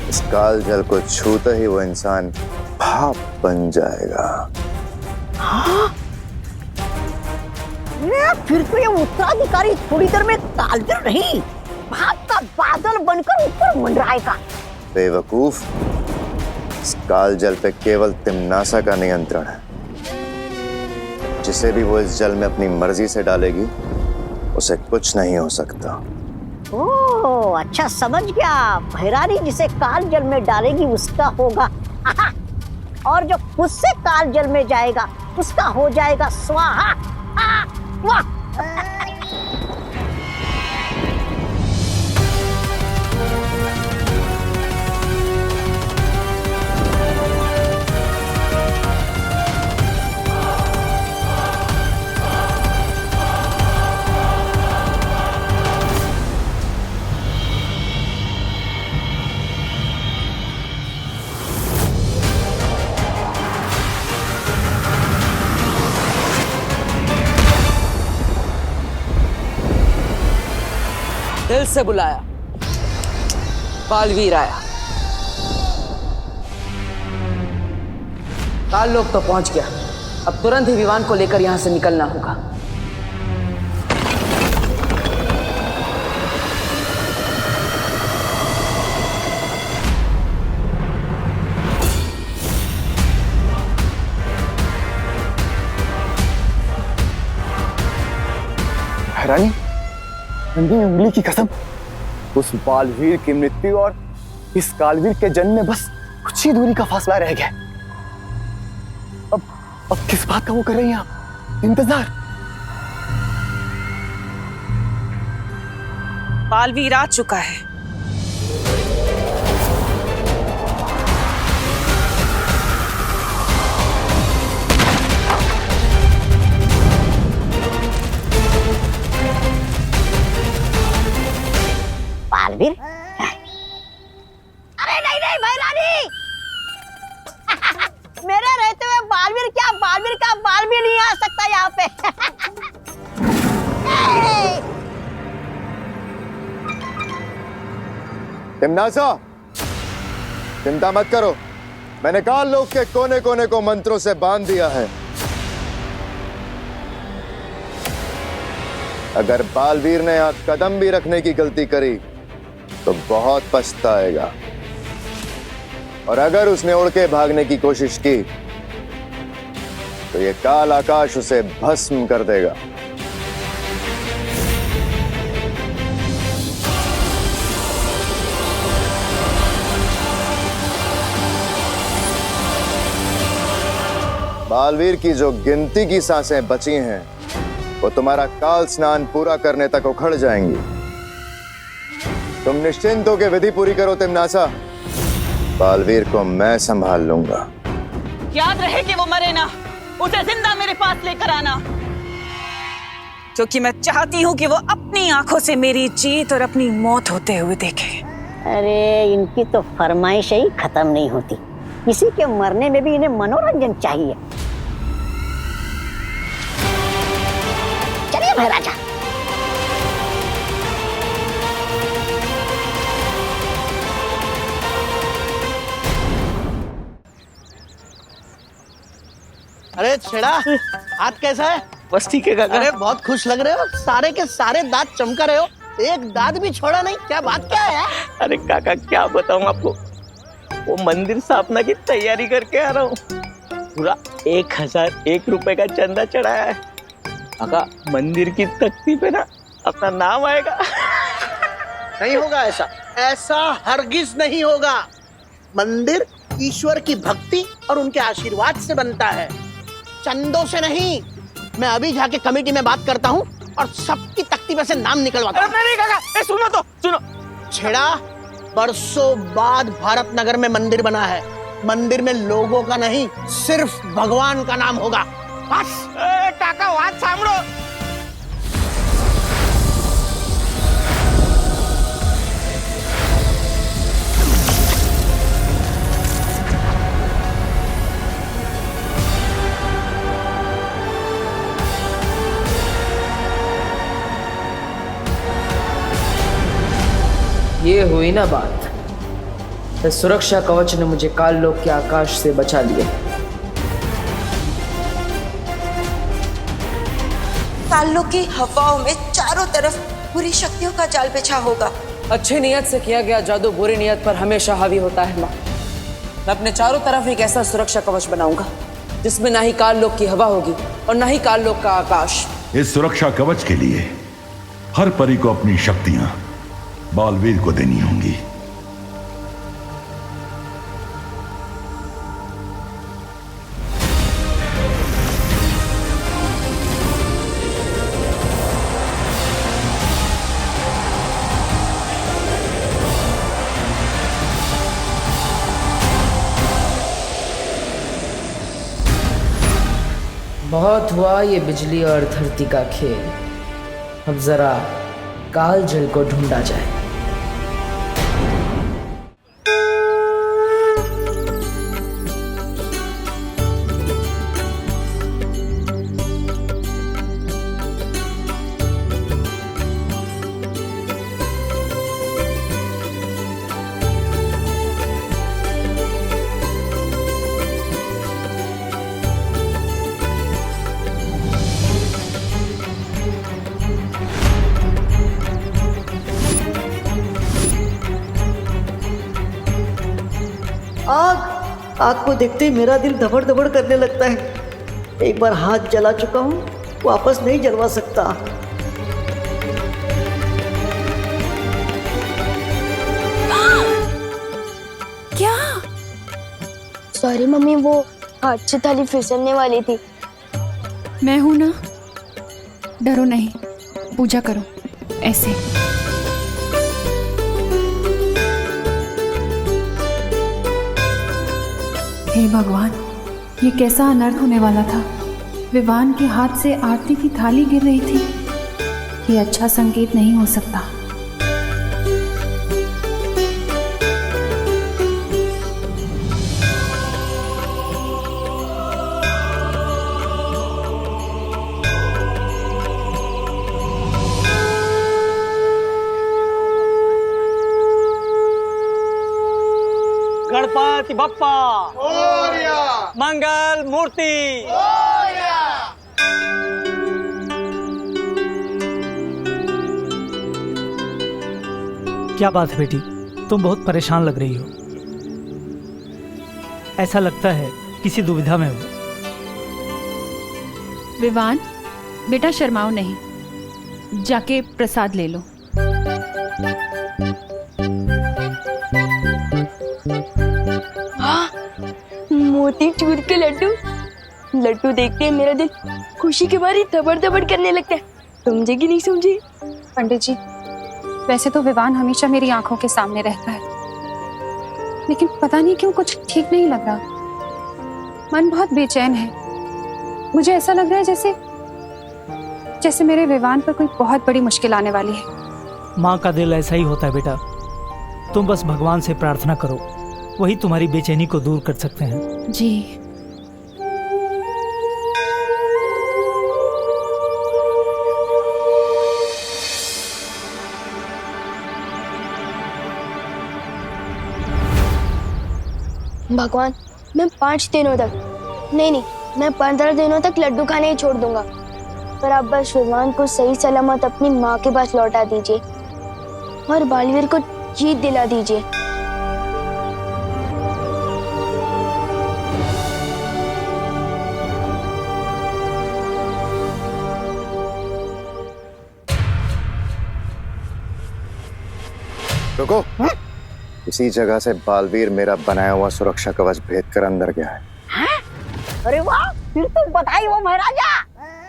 इस काल जल को छूते ही वो इंसान भाप बन जाएगा। हाँ? फिर तो ये उत्तराधिकारी थोड़ी देर में कालजल नहीं, भाप का बादल बनकर ऊपर मंडराएगा। बेवकूफ, इस काल जल पे केवल तिम्नासा का नियंत्रण है। जिसे भी वो इस जल में अपनी मर्जी से डालेगी उसे कुछ नहीं हो सकता। ओह अच्छा, समझ गया। भैरानी जिसे काल जल में डालेगी उसका होगा और जो खुद से काल जल में जाएगा उसका हो जाएगा स्वाहा। वाह! दिल से बुलाया, बालवीर आया। काल लोग तो पहुंच गया, अब तुरंत ही विवान को लेकर यहां से निकलना होगा। रानी, नंदी उंगली की कसम, उस बालवीर की मृत्यु और इस कालवीर के जन्म में बस कुछ ही दूरी का फासला रह गया। अब किस बात का वो कर रही हैं आप? इंतजार। बालवीर आ चुका है। बालवीर? अरे नहीं नहीं भैरानी, मेरे रहते हुए बालवीर क्या, बालवीर का बाल भी नहीं आ सकता यहाँ पे। तिम्नासा, चिंता मत करो, मैंने काल लोक के कोने कोने को मंत्रों से बांध दिया है। अगर बालवीर ने यहां कदम भी रखने की गलती करी तो बहुत पछताएगा, और अगर उसने उड़ के भागने की कोशिश की तो ये काल आकाश उसे भस्म कर देगा। बालवीर की जो गिनती की सांसें बची हैं वो तुम्हारा काल स्नान पूरा करने तक उखड़ जाएंगी। तुम निश्चिंत होकर विधि पूरी करो तिम्नासा, बालवीर को मैं संभाल लूंगा। याद रहे कि वो मरे ना, उसे जिंदा मेरे पास लेकर आना। क्योंकि मैं चाहती हूँ कि वो अपनी आंखों से मेरी जीत और अपनी मौत होते हुए देखे। अरे इनकी तो फरमाइश ही खत्म नहीं होती, किसी के मरने में भी इन्हें मनोरंजन चाहिए। चलिए महाराजा। अरे छेड़ा, हाथ कैसा है? बस ठीक है काका। अरे बहुत खुश लग रहे हो, सारे के सारे दांत चमका रहे हो, एक दांत भी छोड़ा नहीं, क्या बात क्या है? अरे काका क्या बताऊं आपको, वो मंदिर स्थापना की तैयारी करके आ रहा हूँ। पूरा 1001 रुपए का चंदा चढ़ाया है। काका मंदिर की तख्ती पे ना अपना नाम आएगा। नहीं होगा ऐसा, ऐसा हरगिज नहीं होगा। मंदिर ईश्वर की भक्ति और उनके आशीर्वाद से बनता है, चंदों से नहीं। मैं अभी जाके कमेटी में बात करता हूँ और सबकी तख्ती में से नाम निकलवाता हूँ। नहीं काका, सुनो तो सुनो। छेड़ा, बरसों बाद भारत नगर में मंदिर बना है। मंदिर में लोगों का नहीं, सिर्फ भगवान का नाम होगा, बस। काका बात सामरो। ये हुई ना बात। इस सुरक्षा कवच ने मुझे काल लोक के आकाश से बचा लिया। काल लोक की हवाओं में चारों तरफ बुरी शक्तियों का जाल बिछा होगा। अच्छी नियत से किया गया जादू बुरी नियत पर हमेशा हावी होता है माँ। मैं अपने चारों तरफ एक ऐसा सुरक्षा कवच बनाऊंगा जिसमें ना ही काल लोक की हवा होगी और ना ही काल लोक का आकाश। इस सुरक्षा कवच के लिए हर परी को अपनी शक्तियां बालवीर को देनी होंगी। बहुत हुआ ये बिजली और धरती का खेल, अब जरा काल जल को ढूंढा जाए। आग को देखते ही मेरा दिल धबड़ धबड़ करने लगता है। एक बार हाथ जला चुका हूँ, वापस नहीं जलवा सकता। क्या? सॉरी मम्मी, वो हाथ से थाली फिसलने वाली थी। मैं हूं ना, डरो नहीं, पूजा करो ऐसे। हे भगवान, ये कैसा अनर्थ होने वाला था। विवान के हाथ से आरती की थाली गिर रही थी। ये अच्छा संकेत नहीं हो सकता। गणपति बप्पा मोरया, मंगल मूर्ति मोरया। क्या बात है बेटी, तुम बहुत परेशान लग रही हो। ऐसा लगता है किसी दुविधा में हो। विवान, बेटा शर्माओ नहीं, जाके प्रसाद ले लो। मोती चूर के लड्डू। लड्डू देखते ही मेरा दिल खुशी के मारे धबड़ धबड़ करने लगता है। समझे कि नहीं समझे? पंडित जी, वैसे तो विवान हमेशा मेरी आंखों के सामने रहता है, लेकिन पता नहीं क्यों कुछ ठीक नहीं लग रहा। मन बहुत बेचैन है। मुझे ऐसा लग रहा है जैसे मेरे विवान पर कोई बहुत बड़ी मुश्किल आने वाली है। माँ का दिल ऐसा ही होता है बेटा। तुम बस भगवान से प्रार्थना करो, वही तुम्हारी बेचैनी को दूर कर सकते हैं। जी। भगवान, मैं 5 दिनों तक नहीं, मैं 15 दिनों तक लड्डू खाने ही छोड़ दूंगा, पर आप बस विवान को सही सलामत अपनी माँ के पास लौटा दीजिए और बालवीर को जीत दिला दीजिए। रुको। इसी जगह से बालवीर मेरा बनाया हुआ सुरक्षा कवच भेद कर अंदर गया है। अरे वाह, फिर तो बधाई हो महाराजा।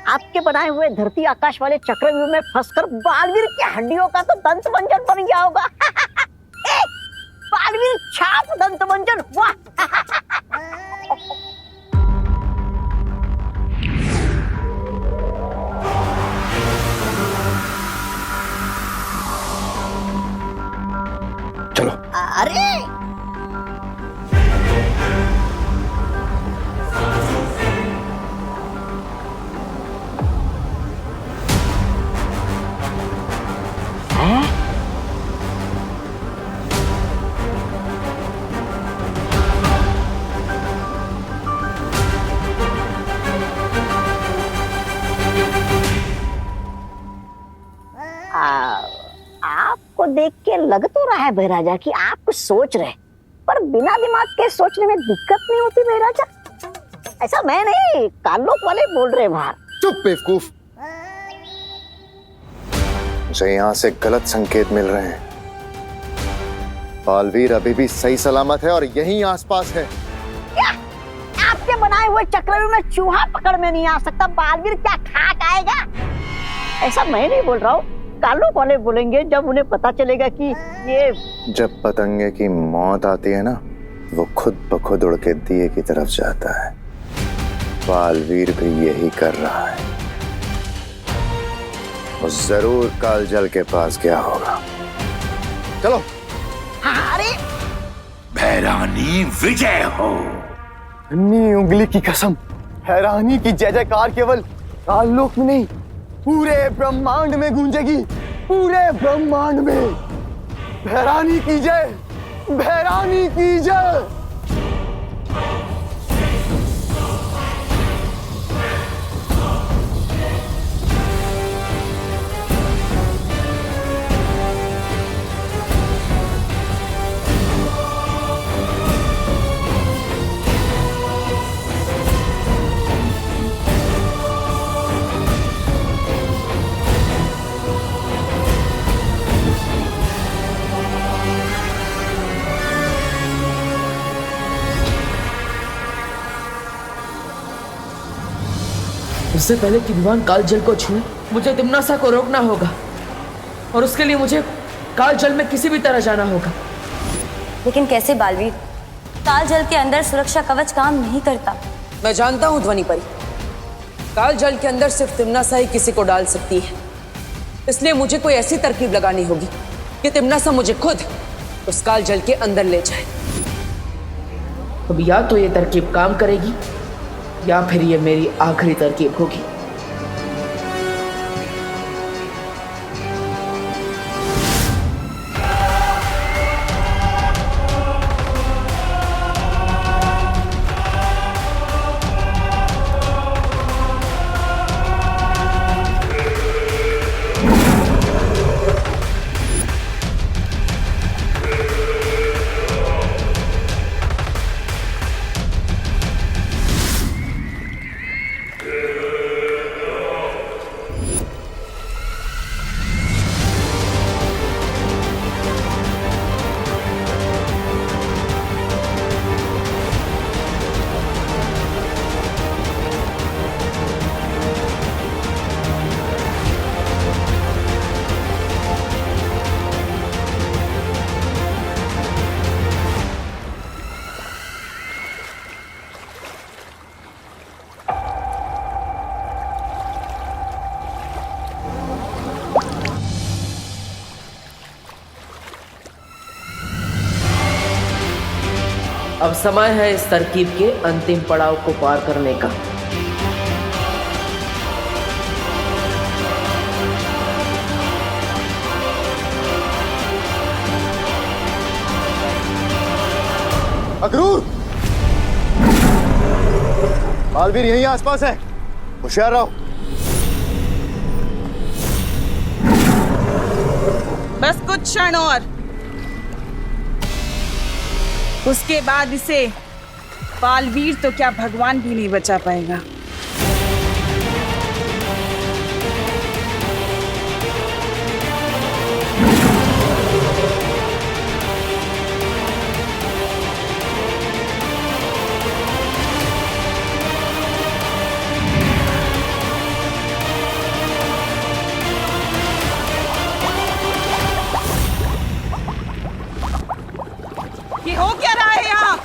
आपके बनाए हुए धरती आकाश वाले चक्रव्यूह में फंसकर बालवीर की हड्डियों का तो दंत मंजन बन गया होगा। बालवीर छाप दंत मंजन, वाह। चलो। अरे आपको देख के लग तो रहा है महाराजा कि आप कुछ सोच रहे, पर बिना दिमाग के सोचने में दिक्कत नहीं होती महाराजा। ऐसा मैं नहीं, कालोक वाले बोल रहे बाहर। चुप बेवकूफ। मुझे यहाँ से गलत संकेत मिल रहे हैं। बालवीर अभी भी सही सलामत है और यहीं आसपास है। क्या? आपके बनाए हुए चक्रव्यूह में चूहा पकड़ में नहीं आ सकता, बालवीर क्या खाक आएगा? ऐसा मैं नहीं बोल रहा हूँ, कालोक वाले बोलेंगे जब उन्हें पता चलेगा कि ये। जब पतंगे की मौत आती है ना, वो खुद ब खुद उड़ के दिए की तरफ जाता है। बालवीर भी यही कर रहा है। वो जरूर कालजल के पास गया होगा। चलो। अरे भैरानी विजय हो। अन्नी उंगली की कसम, हैरानी की जय जयकार केवल काललोक में नहीं, पूरे ब्रह्मांड में गूंजेगी। पूरे ब्रह्मांड में भैरानी की जय, भैरानी की जय। उससे पहले कि विवान कालजल को छूए, मुझे तिम्नासा को रोकना होगा, और उसके लिए मुझे कालजल में किसी भी तरह जाना होगा। लेकिन कैसे बालवीर? कालजल के अंदर सुरक्षा कवच काम नहीं करता। मैं जानता हूँ ध्वनि परी, कालजल के अंदर सिर्फ तिम्नासा ही किसी को डाल सकती है। इसलिए मुझे कोई ऐसी तरकीब लगानी होगी कि तिम्नासा मुझे खुद उस कालजल के अंदर ले जाए। अब या तो ये तरकीब काम करेगी या फिर ये मेरी आखिरी तरकीब होगी। अब समय है इस तरकीब के अंतिम पड़ाव को पार करने का। अक्रूर, बालवीर यहीं आसपास है, होशियार रहो। बस कुछ क्षण और, उसके बाद इसे बालवीर तो क्या भगवान भी नहीं बचा पाएगा। ये हो क्या रहा है यहाँ?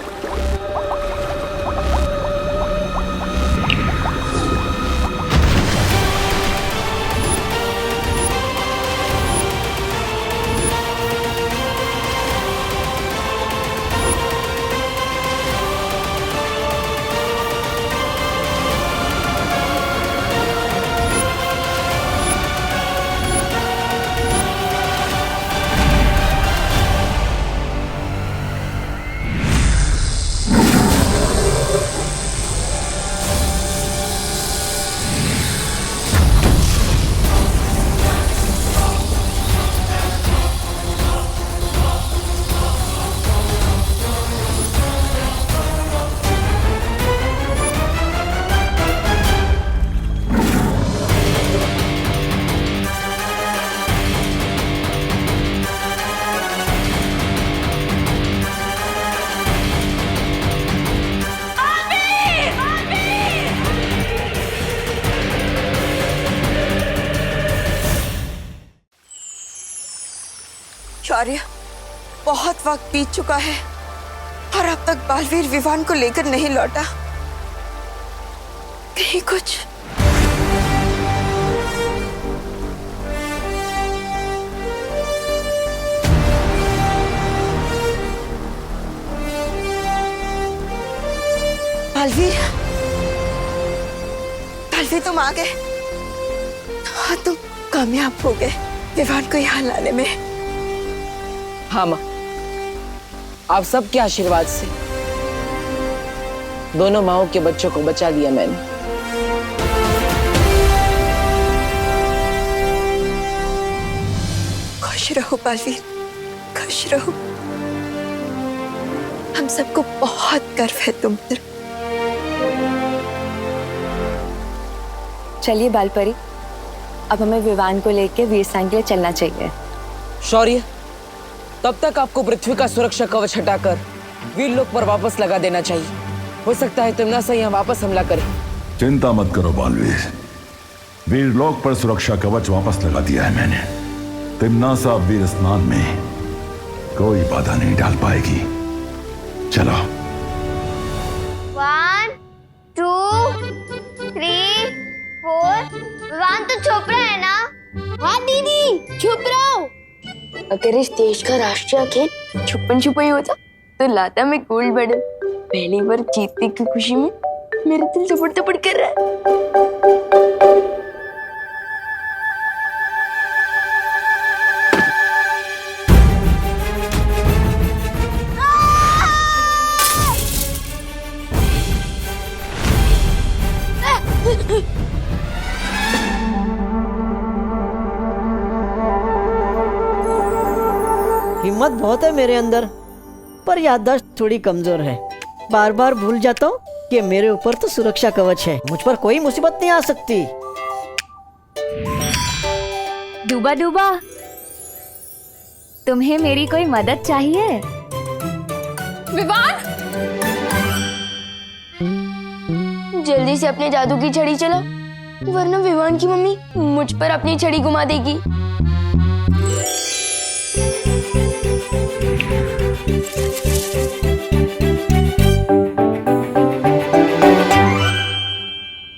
शौर्य, बहुत वक्त बीत चुका है और अब तक बालवीर विवान को लेकर नहीं लौटा। कहीं कुछ बालवीर, बालवीर तुम आ गए। हाँ, तुम कामयाब हो गए विवान को यहाँ लाने में। हाँ माँ, आप सबके आशीर्वाद से दोनों माओं के बच्चों को बचा लिया मैंने। खुश रहो बालवीर, खुश रहो। हम सबको बहुत गर्व है तुम पर। चलिए बालपरी, अब हमें विवान को लेकर वीरसेन के लिए चलना चाहिए। शौर्य, तब तक आपको पृथ्वी का सुरक्षा कवच हटाकर वीर लोक पर वापस लगा देना चाहिए। हो सकता है तिम्नासा यहाँ वापस हमला करे। चिंता मत करो बालवीर, वीर लोक पर सुरक्षा कवच वापस लगा दिया है मैंने। तिम्नासा वीर स्नान में कोई बाधा नहीं डाल पाएगी। चलो। 1 2 3 4। विवान तो छुप रहा है ना? हाँ दीदी, छुप रहा हूँ। अगर इस देश का राष्ट्रीय खेल छुपन छुपाई होता तो लाता मैं गोल्ड मेडल। पहली बार जीतने की खुशी में मेरा दिल थपड़ थपड़ कर रहा है। हिम्मत बहुत है मेरे अंदर, पर याददाश्त थोड़ी कमजोर है। बार बार भूल जाता हूँ कि मेरे ऊपर तो सुरक्षा कवच है, मुझ पर कोई मुसीबत नहीं आ सकती। डूबा डूबा, तुम्हें मेरी कोई मदद चाहिए? विवान, जल्दी से अपने जादू की छड़ी चला, वरना विवान की मम्मी मुझ पर अपनी छड़ी घुमा देगी।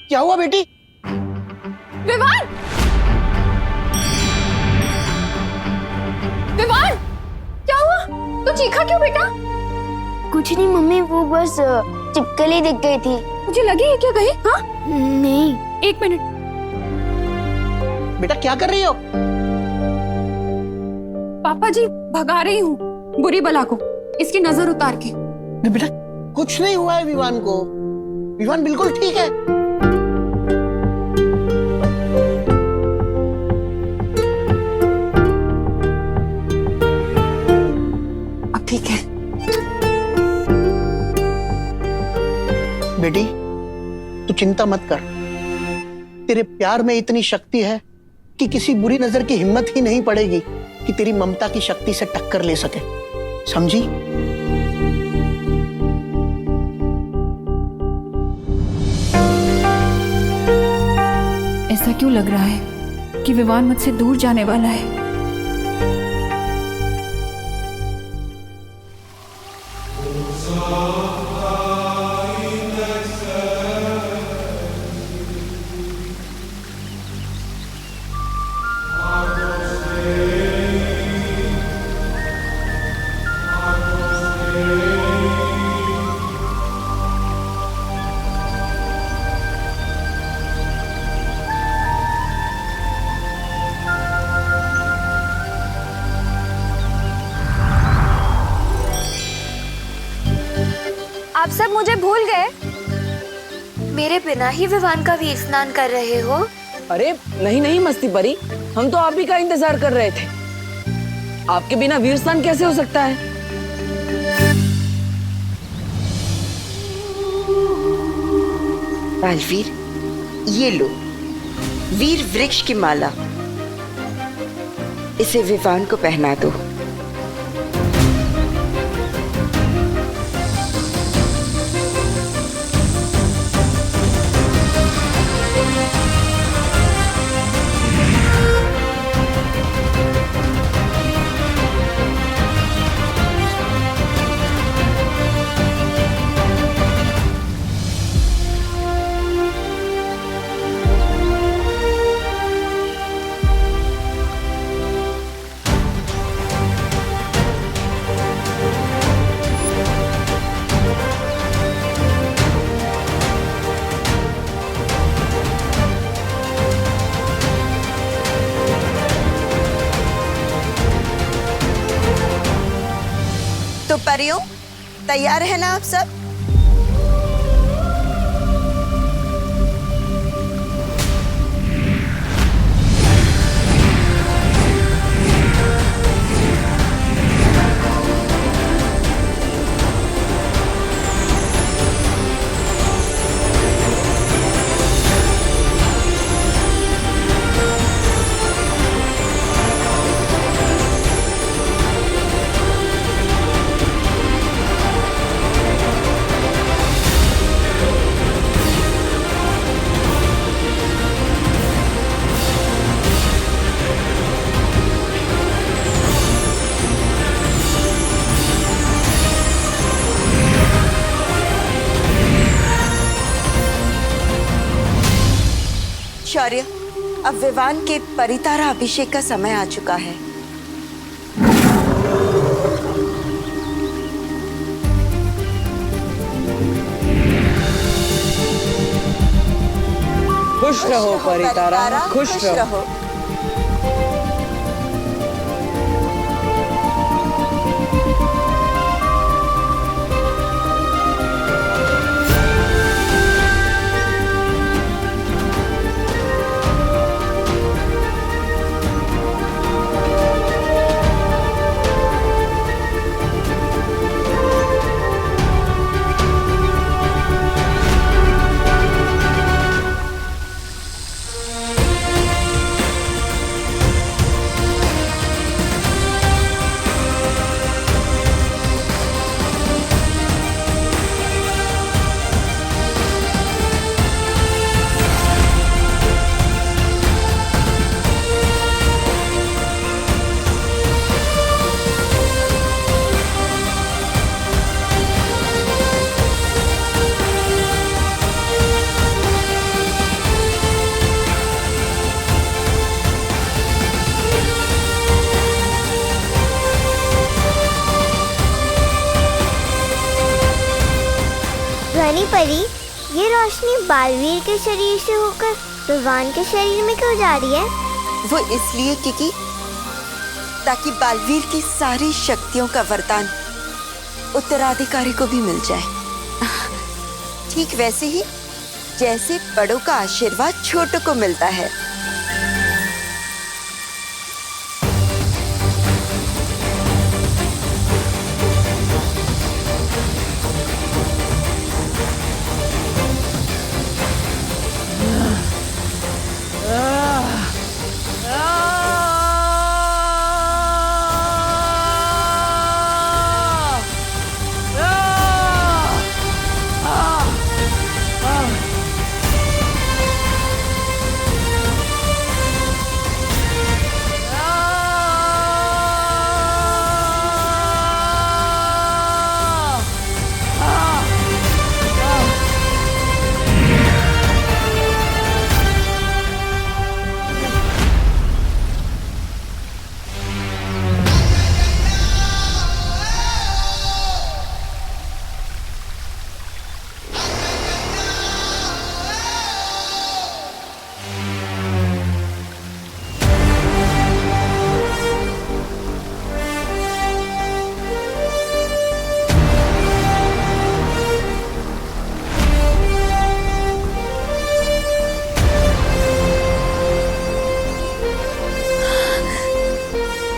क्या हुआ बेटी? विवान! विवान! क्या हुआ? तू चीखा क्यों बेटा? कुछ नहीं मम्मी, वो बस चिपकली दिख गई थी। मुझे लगी है क्या कहीं? हाँ नहीं। एक मिनट। बेटा क्या कर रही हो? पापा जी भगा रही हूँ बुरी बला को, इसकी नजर उतार के। बेटा कुछ नहीं हुआ है विवान को, विवान बिल्कुल ठीक है। अब ठीक है। बेटी तू चिंता मत कर, तेरे प्यार में इतनी शक्ति है कि किसी बुरी नजर की हिम्मत ही नहीं पड़ेगी कि तेरी ममता की शक्ति से टक्कर ले सके, समझी? ऐसा क्यों लग रहा है कि विवान मुझसे दूर जाने वाला है? आप सब मुझे भूल गए? मेरे बिना ही विवान का वीर स्नान कर रहे हो? अरे नहीं नहीं मस्ती परी, हम तो आप ही का इंतजार कर रहे थे। आपके बिना वीर स्नान कैसे हो सकता है? बालवीर, ये लो वीर वृक्ष की माला, इसे विवान को पहना दो। तो परियों, तैयार है ना आप सब? शौर्य, अब विवान के परितारा अभिषेक का समय आ चुका है। खुश रहो परितारा, खुश रहो। परी, ये रोशनी बालवीर के शरीर से होकर विवान के शरीर में क्यों जा रही है? वो इसलिए क्योंकि ताकि बालवीर की सारी शक्तियों का वरदान उत्तराधिकारी को भी मिल जाए। ठीक वैसे ही जैसे बड़ों का आशीर्वाद छोटों को मिलता है।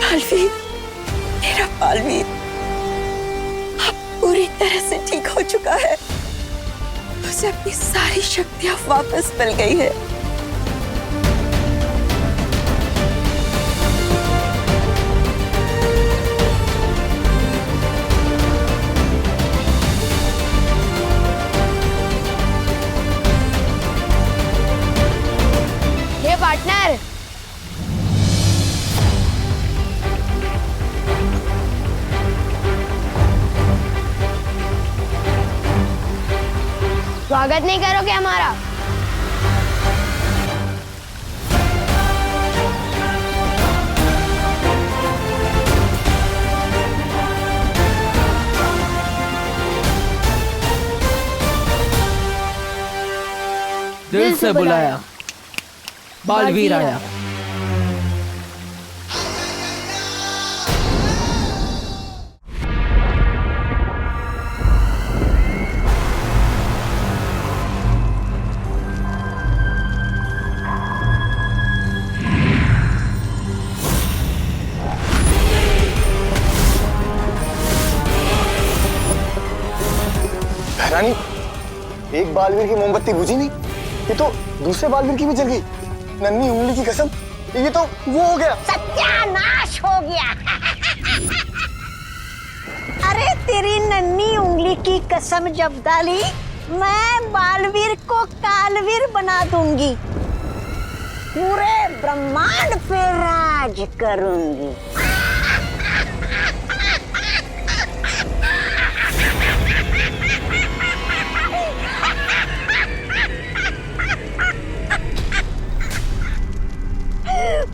बालवीर, मेरा बालवीर अब पूरी तरह से ठीक हो चुका है। उसे अपनी सारी शक्तियां वापस मिल गई है। हे पार्टनर, स्वागत नहीं करोगे हमारा? दिल से बुलाया, बालवीर आया। रानी, एक बालवीर की मोमबत्ती बुझी नहीं, ये तो दूसरे बालवीर की भी जल गई। नन्ही उंगली की कसम, ये तो वो हो गया। सत्यानाश हो गया। अरे तेरी नन्ही उंगली की कसम जब डाली, मैं बालवीर को कालवीर बना दूंगी, पूरे ब्रह्मांड पे राज करूंगी।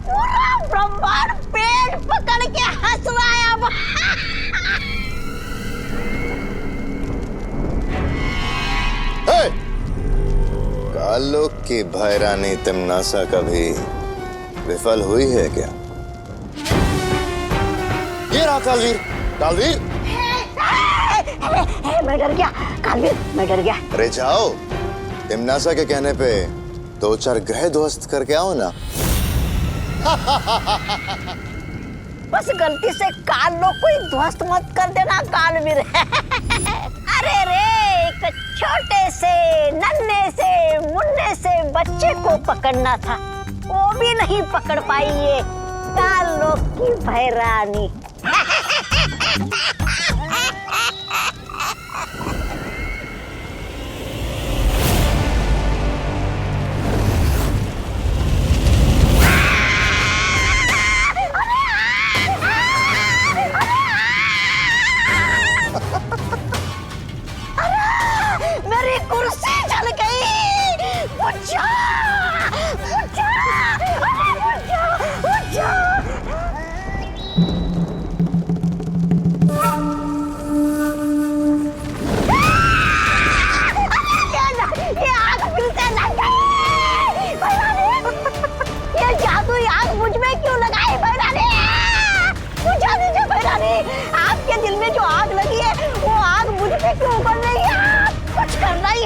पूरा ब्रह्मांड पेट पकड़ के हंस रहा है अब। कालोक की भैरानी तिमनासा कभी विफल हुई है क्या? ये रहा कालवीर। कालवीर, मैं डर गया कालवीर, मैं डर गया। अरे जाओ, तिमनासा के कहने पे 2-4 ग्रह ध्वस्त करके आओ ना। बस गलती से काल लोग कोई ध्वस्त मत कर देना कालवीर। अरे रे, एक छोटे से नन्हे से मुन्ने से बच्चे को पकड़ना था, वो भी नहीं पकड़ पाई ये काल लोग की भैरानी। मेरी कुर्सी जल गई। उठा, उठा, उठा, उठा।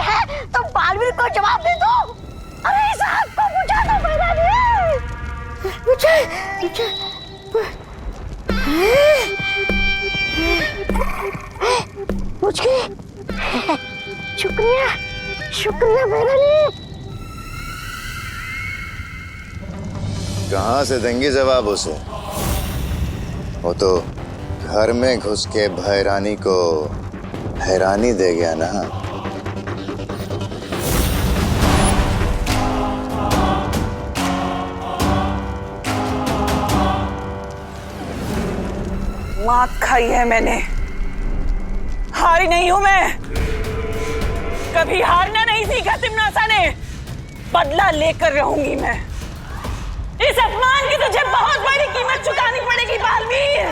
है तो बालवीर को जवाब दे दो। अरे इस आग को बुझा दो भैरानी। बुझ गई। शुक्रिया शुक्रिया भैरानी। कहाँ से देंगी जवाब उसे? वो तो घर में घुस के भैरानी को हैरानी दे गया ना। मात खाई है मैंने, हारी नहीं हूं मैं। कभी हारना नहीं सीखा तिमनासा ने, बदला लेकर रहूंगी मैं। इस अपमान की तुझे बहुत बड़ी कीमत चुकानी पड़ेगी बालवीर।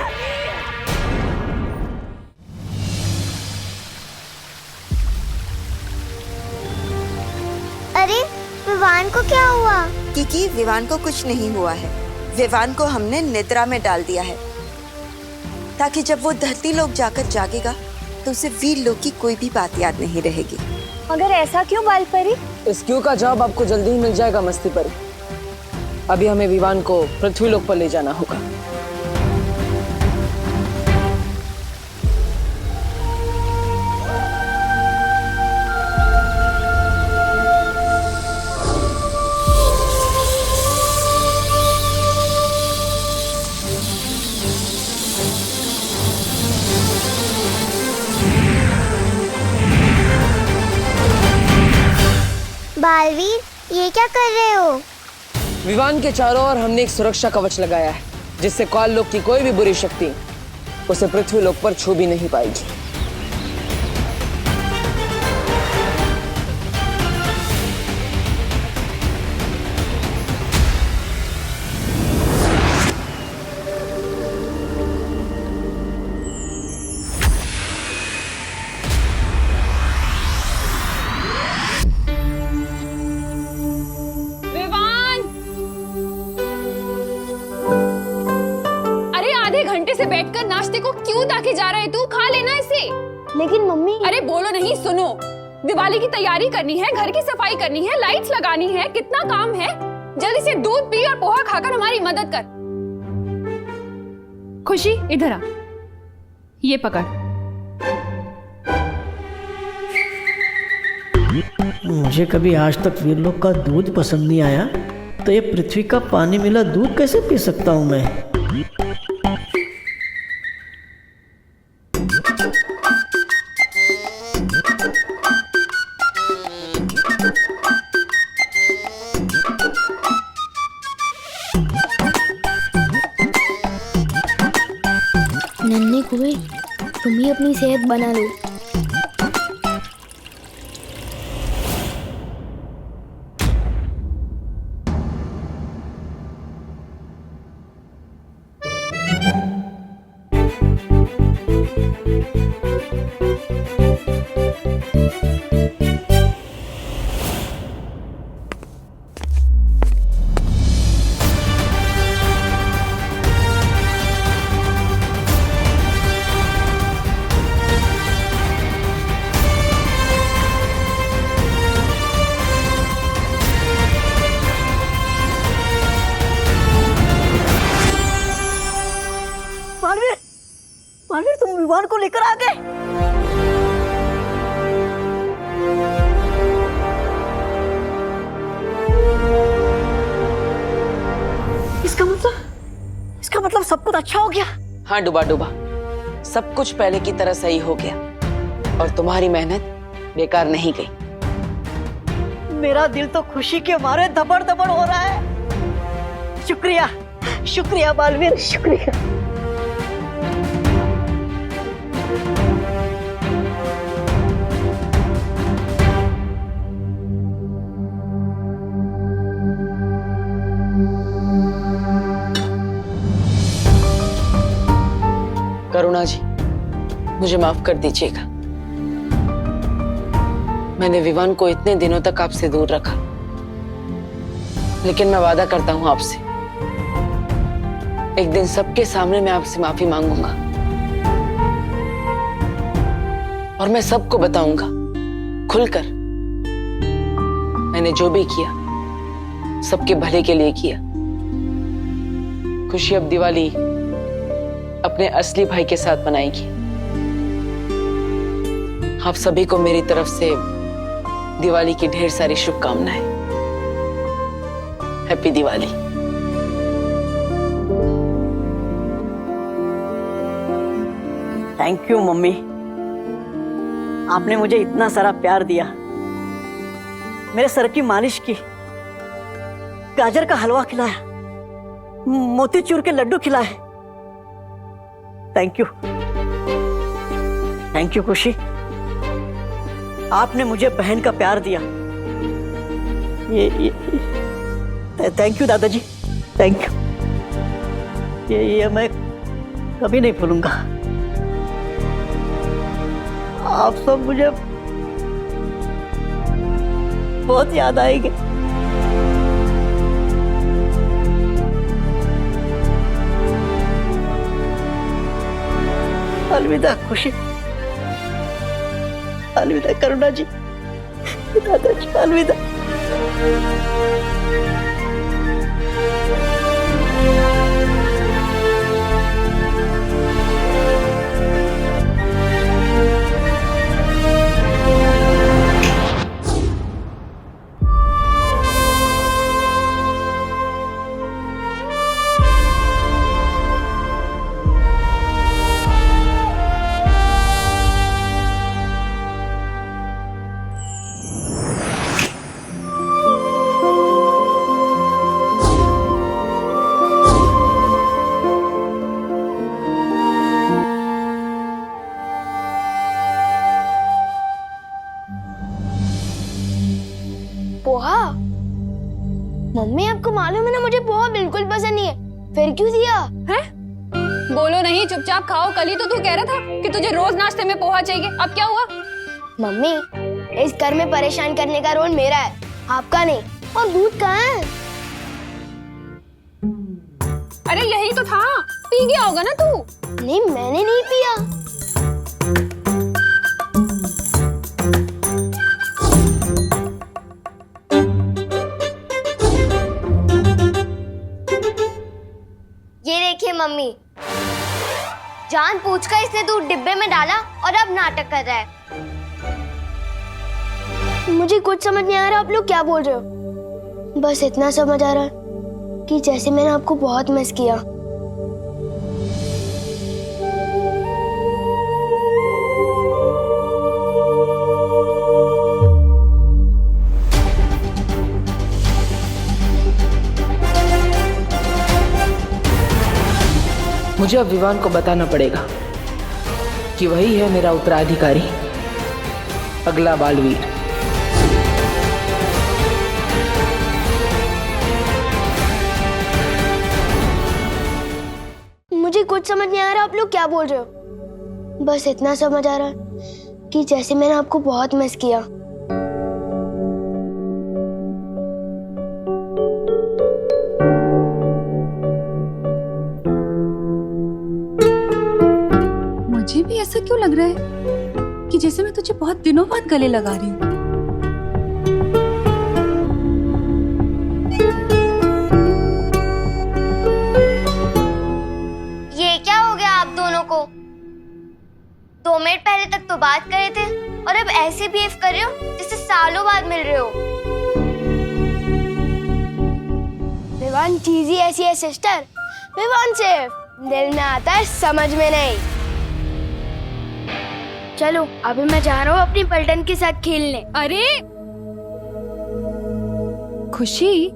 अरे विवान को क्या हुआ? किकी, विवान को कुछ नहीं हुआ है। विवान को हमने निद्रा में डाल दिया है ताकि जब वो धरती लोक जाकर जागेगा तो उसे वीर लोक की कोई भी बात याद नहीं रहेगी। मगर ऐसा क्यों बाल परी? इस क्यों का जवाब आपको जल्दी ही मिल जाएगा मस्ती परी। अभी हमें विवान को पृथ्वी लोक पर ले जाना होगा। बालवीर, ये क्या कर रहे हो? विवान के चारों ओर हमने एक सुरक्षा कवच लगाया है जिससे काल लोक की कोई भी बुरी शक्ति उसे पृथ्वी लोक पर छू भी नहीं पाएगी। बैठकर नाश्ते को क्यों ताके जा रहे तू? खा लेना इसे। लेकिन मम्मी। अरे बोलो नहीं, सुनो। दिवाली की तैयारी करनी है, घर की सफाई करनी है, लाइट्स लगानी है, कितना काम है। जल्दी से दूध पी और पोहा खाकर हमारी मदद कर। खुशी इधर आ, ये पकड़। मुझे कभी आज तक वीर लोक का दूध पसंद नहीं आया, तो ये पृथ्वी का पानी मिला दूध कैसे पी सकता हूँ मैं? नन्हे कुएं, तुम ही अपनी सेहत बना लो। मालवीर, तुम विवान को लेकर आ गए। इसका मतलब सब कुछ अच्छा हो गया। हाँ डूबा डूबा, सब कुछ पहले की तरह सही हो गया और तुम्हारी मेहनत बेकार नहीं गई। मेरा दिल तो खुशी के मारे धबड़ धबड़ हो रहा है। शुक्रिया शुक्रिया बालवीर, शुक्रिया। करुणा जी, मुझे माफ कर दीजिएगा। मैंने विवान को इतने दिनों तक आपसे दूर रखा, लेकिन मैं वादा करता हूं आपसे, एक दिन सबके सामने मैं आपसे माफी मांगूंगा और मैं सबको बताऊंगा खुलकर मैंने जो भी किया सबके भले के लिए किया। खुशी अब दिवाली अपने असली भाई के साथ मनाएगी। आप सभी को मेरी तरफ से दिवाली की ढेर सारी शुभकामनाएं। Happy Diwali. Thank you mummy, आपने मुझे इतना सारा प्यार दिया, मेरे सर की मालिश की, गाजर का हलवा खिलाया, मोतीचूर के लड्डू खिलाए। थैंक यू, थैंक यू खुशी। आपने मुझे बहन का प्यार दिया। ये थैंक यू दादाजी, थैंक यू। ये मैं कभी नहीं भूलूंगा। आप सब मुझे बहुत याद आएंगे। अलविदा खुशी, अलविदा करुणा जी, दादाजी, अलविदा। पोहा? मम्मी आपको मालूम है ना मुझे पोहा बिल्कुल पसंद नहीं है, फिर क्यों दिया? है? बोलो नहीं, चुपचाप खाओ। कल ही तो तू कह रहा था कि तुझे रोज नाश्ते में पोहा चाहिए, अब क्या हुआ? मम्मी, इस घर में परेशान करने का रोल मेरा है, आपका नहीं। और दूध कहाँ है? अरे यही तो था, पी गया होगा ना तू। नहीं, मैंने नहीं पिया। ये देखिए मम्मी, जानबूझकर इसने दूध डिब्बे में डाला और अब नाटक कर रहा है। मुझे कुछ समझ नहीं आ रहा आप लोग क्या बोल रहे हो। बस इतना समझ आ रहा है कि जैसे मैंने आपको बहुत मिस किया। मुझे अब विवान को बताना पड़ेगा कि वही है मेरा उत्तराधिकारी, अगला बालवीर। मुझे कुछ समझ नहीं आ रहा आप लोग क्या बोल रहे हो। बस इतना समझ आ रहा है कि जैसे मैंने आपको बहुत मिस किया। मुझे भी ऐसा क्यों लग रहा है कि जैसे मैं तुझे बहुत दिनों बाद गले लगा रही हूँ। ये क्या हो गया आप दोनों को? 2 मिनट पहले तक तो बात कर रहे थे और अब ऐसे बिहेव कर रहे हो जैसे सालों बाद मिल रहे हो। विवान चीज ही ऐसी है सिस्टर, विवान सिर्फ दिल में आता है, समझ में नहीं। चलो अभी मैं जा रहा हूँ अपनी पलटन के साथ खेलने। अरे खुशी,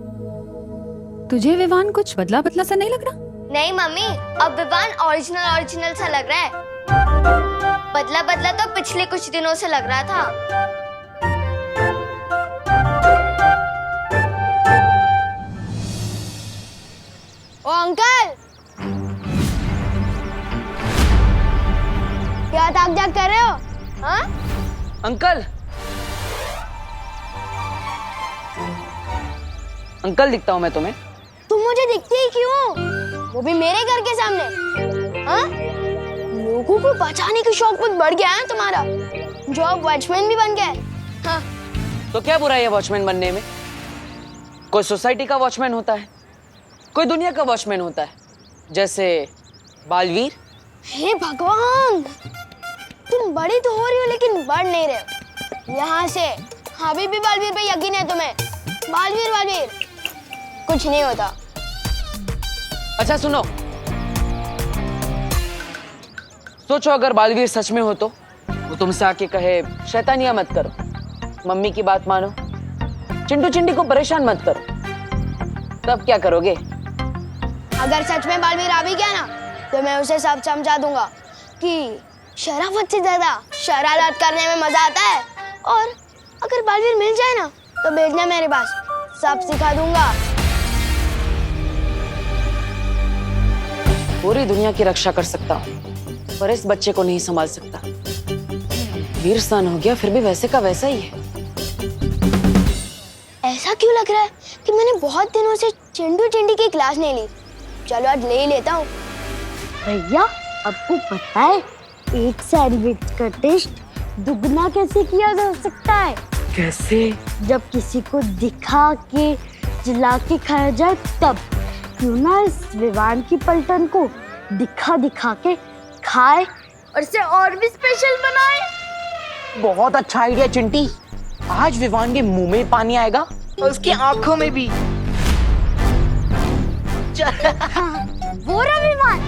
तुझे विवान कुछ बदला बदला सा नहीं लग रहा? नहीं मम्मी, अब विवान ओरिजिनल सा लग रहा है। बदला बदला तो पिछले कुछ दिनों से लग रहा था। ओ अंकल, क्या ताक जाग कर रहे हो? हाँ? अंकल, अंकल दिखता हूँ मैं तुम्हें? तुम मुझे दिखती ही क्यों? वो भी मेरे घर के सामने। हाँ? लोगों को बचाने की शौक बहुत बढ़ गया है तुम्हारा, जो अब वॉचमैन भी बन गया है। हाँ? तो क्या बुराई है वॉचमैन बनने में? कोई सोसाइटी का वॉचमैन होता है, कोई दुनिया का वॉचमैन होता है, जैसे बालवीर। हे भगवान, तुम बड़ी तो हो रही हो लेकिन बढ़ नहीं रहे हो। यहाँ से अभी भी बालवीर पे यकीन है तुम्हें? बालवीर बालवीर कुछ नहीं होता। अच्छा सुनो, सोचो अगर बालवीर सच में हो तो वो तुमसे आके कहे शैतानियां मत करो, मम्मी की बात मानो, चिंटू चिंटी को परेशान मत करो, तब क्या करोगे? अगर सच में बालवीर आ भी गया ना तो मैं उसे सब समझा दूंगा कि शराफत से ज्यादा शरारत करने में मजा आता है, और अगर बालवीर मिल जाए ना तो भेजना मेरे पास, सब सिखा दूंगा। पूरी दुनिया की रक्षा कर सकता हूँ पर इस बच्चे को नहीं संभाल सकता। वीर सन हो गया फिर भी वैसे का वैसा ही है। ऐसा क्यों लग रहा है कि मैंने बहुत दिनों से चिंटू चिंटी की क्लास नहीं ली? चलो आज ले ही लेता हूँ। भैया आपको पता है एक सैंडविच का टेस्ट दुगना कैसे किया जा सकता है? कैसे? जब किसी को दिखा के जला के खाया जाए तब। क्यों ना इस विवान की पलटन को दिखा दिखा के खाए और इसे और भी स्पेशल बनाए। बहुत अच्छा आइडिया चिंटी। आज विवान के मुंह में पानी आएगा और उसकी आंखों में भी। वो रहा विवान।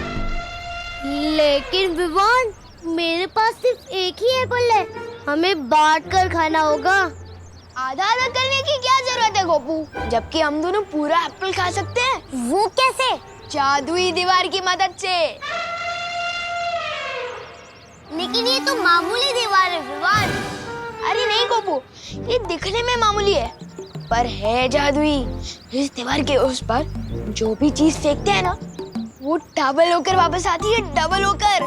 लेकिन विवान मेरे पास सिर्फ एक ही एप्पल है, हमें बांट कर खाना होगा। आधा आधा करने की क्या जरूरत है गोपू, जबकि हम दोनों पूरा एप्पल खा सकते हैं। वो कैसे? जादुई दीवार की मदद से। लेकिन ये तो मामूली दीवार है विवान। अरे नहीं गोपू, ये दिखने में मामूली है पर है जादुई। इस दीवार के उस पर जो भी चीज फेंकते हैं ना वो डबल होकर वापस आती है, डबल होकर।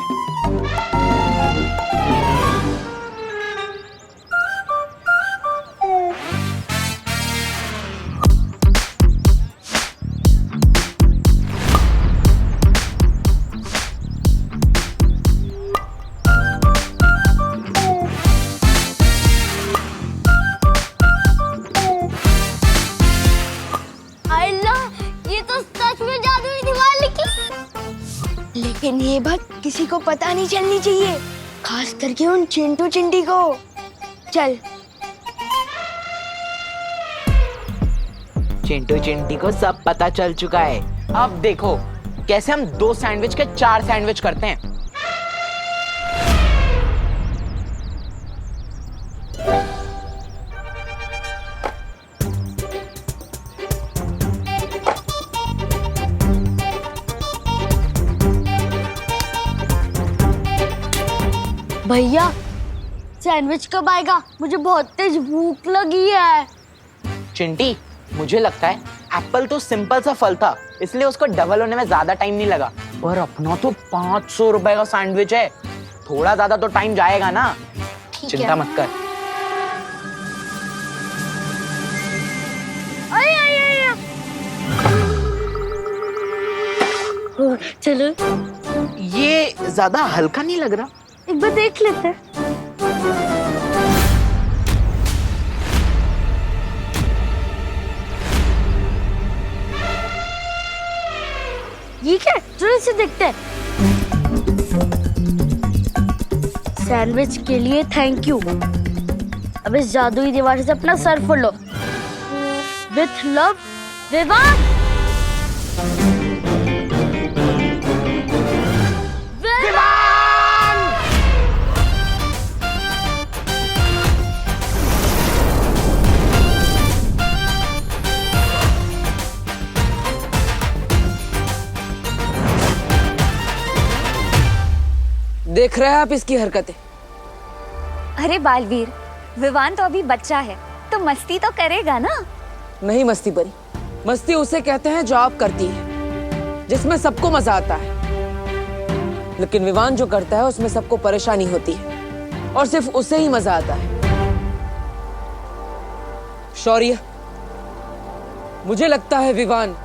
लेकिन ये बात किसी को पता नहीं चलनी चाहिए, खास करके उन चिंटू चिंटी को। चल। चिंटू चिंटी को सब पता चल चुका है। अब देखो कैसे हम 2 सैंडविच के 4 सैंडविच करते हैं। भैया सैंडविच कब आएगा? मुझे बहुत तेज भूख लगी है। चिंटी मुझे लगता है एप्पल तो सिंपल सा फल था इसलिए उसको डबल होने में ज्यादा टाइम नहीं लगा, और अपना तो 500 रुपए का सैंडविच है, थोड़ा ज्यादा तो टाइम जाएगा ना। चिंता मत कर। चलो। ये ज्यादा हल्का नहीं लग रहा? एक बार देख लेते हैं। ये क्या? चलो इसे देखते हैं। सैंडविच के लिए थैंक यू। अब इस जादुई दीवार से अपना सर फोड़ लो। With love Vivaan. देख रहे हैं आप इसकी हरकतें? अरे बालवीर, विवान तो अभी बच्चा है तो मस्ती तो करेगा ना। नहीं मस्ती परी, मस्ती उसे कहते हैं जो आप करती है, जिसमें सबको मजा आता है। लेकिन विवान जो करता है उसमें सबको परेशानी होती है और सिर्फ उसे ही मजा आता है। शौर्य, मुझे लगता है विवान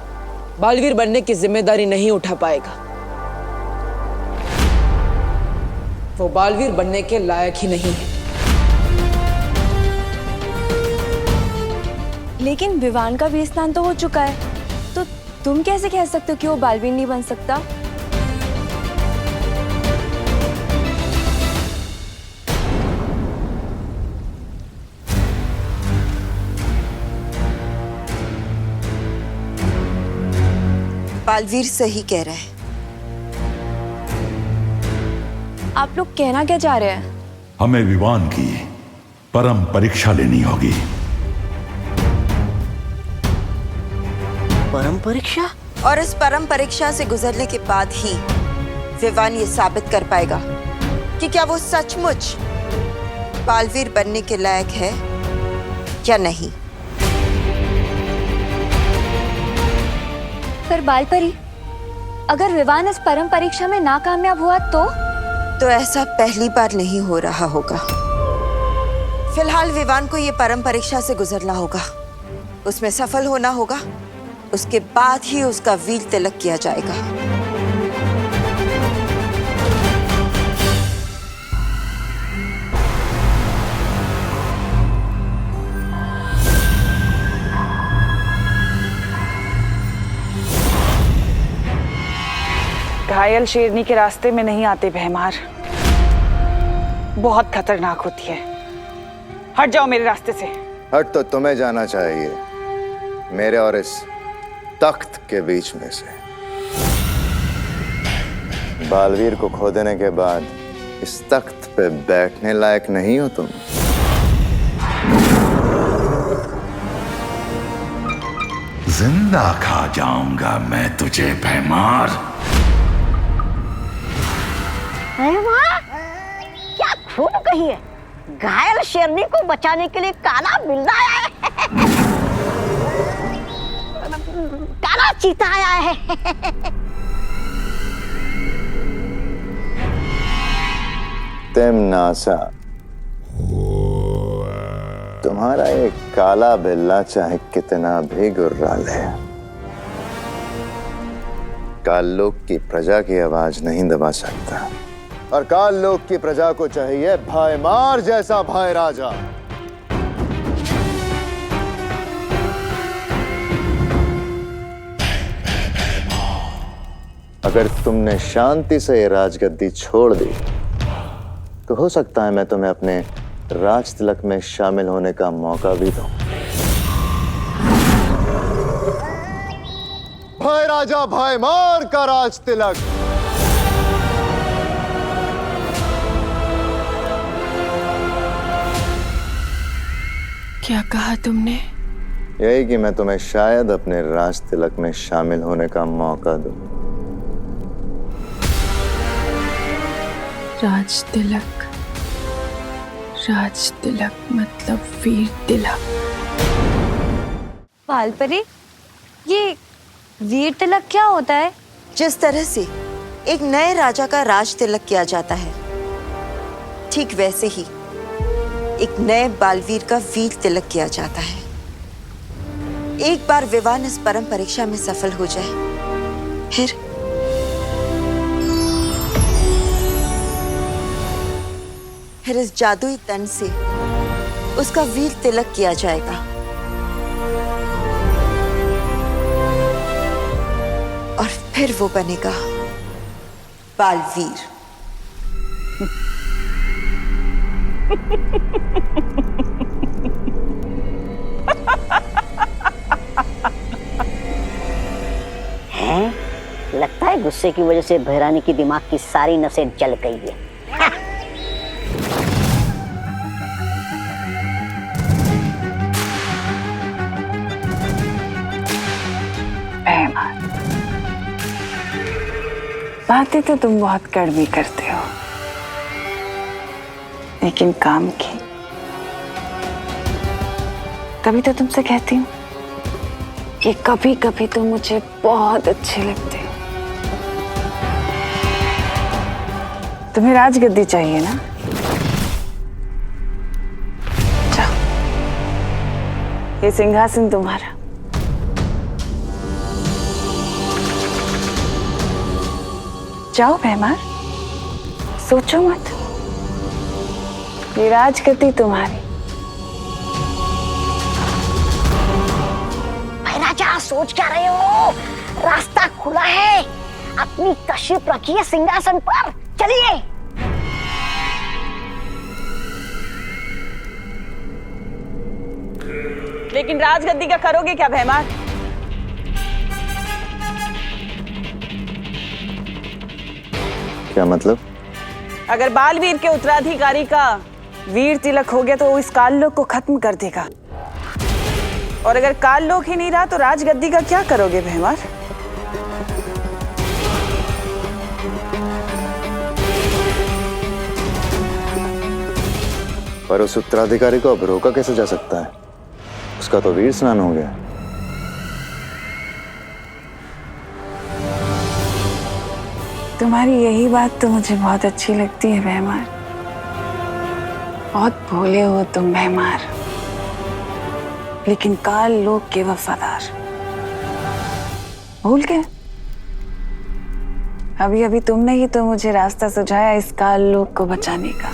बालवीर बनने की जिम्मेदारी नहीं उठा पाएगा। वो बालवीर बनने के लायक ही नहीं है। लेकिन विवान का भी स्नान तो हो चुका है, तो तुम कैसे कह सकते हो कि वो बालवीर नहीं बन सकता? बालवीर सही कह रहा है। आप लोग कहना क्या चाह रहे हैं? हमें विवान की परम परीक्षा लेनी होगी। परम परीक्षा? और इस परम परीक्षा से गुजरने के बाद ही विवान ये साबित कर पाएगा कि क्या वो सचमुच बालवीर बनने के लायक है या नहीं। पर बालपरी, अगर विवान इस परम परीक्षा में नाकामयाब हुआ तो ऐसा पहली बार नहीं हो रहा होगा। फिलहाल विवान को ये परम परीक्षा से गुजरना होगा, उसमें सफल होना होगा, उसके बाद ही उसका वीर तिलक किया जाएगा। घायल शेरनी के रास्ते में नहीं आते भैमार, बहुत खतरनाक होती है। हट जाओ मेरे रास्ते से। हट तो तुम्हें जाना चाहिए, मेरे और इस तख्त के बीच में से। बालवीर को खो देने के बाद इस तख्त पे बैठने लायक नहीं हो तुम। जिंदा खा जाऊंगा मैं तुझे भैमार। अरे वाह, क्या खूब कही है। घायल शेरनी को बचाने के लिए काला बिल्ला आया है। काला चीता आया है। तिमनासा, तुम्हारा ये काला बिल्ला चाहे कितना भी गुर्रा ले, काललोक की प्रजा की आवाज नहीं दबा सकता। और काललोक की प्रजा को चाहिए भाईमार जैसा भाई राजा। अगर तुमने शांति से ये राजगद्दी छोड़ दी तो हो सकता है मैं तुम्हें अपने राज तिलक में शामिल होने का मौका भी दूं। भाई राजा भाईमार का राज तिलक। क्या कहा तुमने? यही कि मैं तुम्हें शायद अपने राज तिलक में शामिल होने का मौका दूं। राज तिलक, राज तिलक मतलब वीर तिलक। बालपरी, ये वीर तिलक क्या होता है? जिस तरह से एक नए राजा का राज तिलक किया जाता है, ठीक वैसे ही एक नए बालवीर का वीर तिलक किया जाता है। एक बार विवान इस परम परीक्षा में सफल हो जाए, फिर इस जादुई तन से उसका वीर तिलक किया जाएगा और फिर वो बनेगा बालवीर। हैं? लगता है गुस्से की वजह से भैरानी की दिमाग की सारी नसें जल गई है। बातें तो तुम बहुत कड़वी करते हो, लेकिन काम की तभी तो तुमसे कहती हूँ कि कभी कभी तुम मुझे बहुत अच्छे लगते हो। तुम्हें राजगद्दी चाहिए ना? जाओ, ये सिंहासन तुम्हारा। जाओ भैमार, सोचो मत, ये राजगद्दी तुम्हारी। सोच क्या रहे हो? रास्ता खुला है, अपनी तशरीफ रखिए सिंहासन पर, चलिए। लेकिन राजगद्दी का करोगे क्या भैमार? क्या मतलब? अगर बालवीर के उत्तराधिकारी का वीर तिलक हो गया तो वो इस काललोक को खत्म कर देगा, और अगर काललोक ही नहीं रहा तो राजगद्दी का क्या करोगे भैमार? पर उस उत्तराधिकारी को अब रोका कैसे जा सकता है? उसका तो वीर स्नान हो गया। तुम्हारी यही बात तो मुझे बहुत अच्छी लगती है भैमार। बहुत भोले हो तुम भैमार, लेकिन काल लोक के वफादार। भूल गए? अभी अभी तुमने ही तो मुझे रास्ता सुझाया इस काल लोक को बचाने का।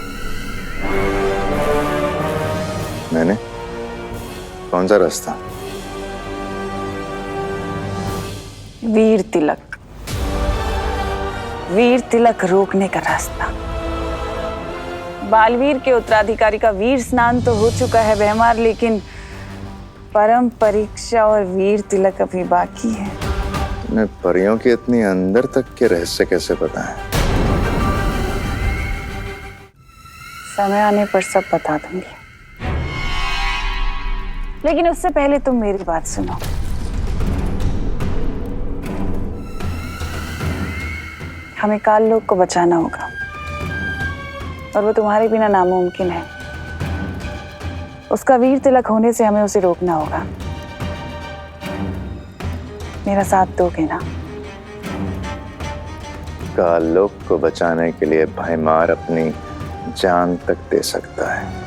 मैंने? कौन सा रास्ता? वीर तिलक। वीर तिलक रोकने का रास्ता। बालवीर के उत्तराधिकारी का वीर स्नान तो हो चुका है भैमार, लेकिन परम परीक्षा और वीर तिलक अभी बाकी है। तुम्हें परियों के इतनी अंदर तक के रहस्य कैसे पता है? समय आने पर सब बता दूंगी, लेकिन उससे पहले तुम मेरी बात सुनो। हमें काल लोक को बचाना होगा, और वो तुम्हारे बिना नामुमकिन है। उसका वीर तिलक होने से हमें उसे रोकना होगा। मेरा साथ दोगे ना? काल लोक को बचाने के लिए भैमार अपनी जान तक दे सकता है।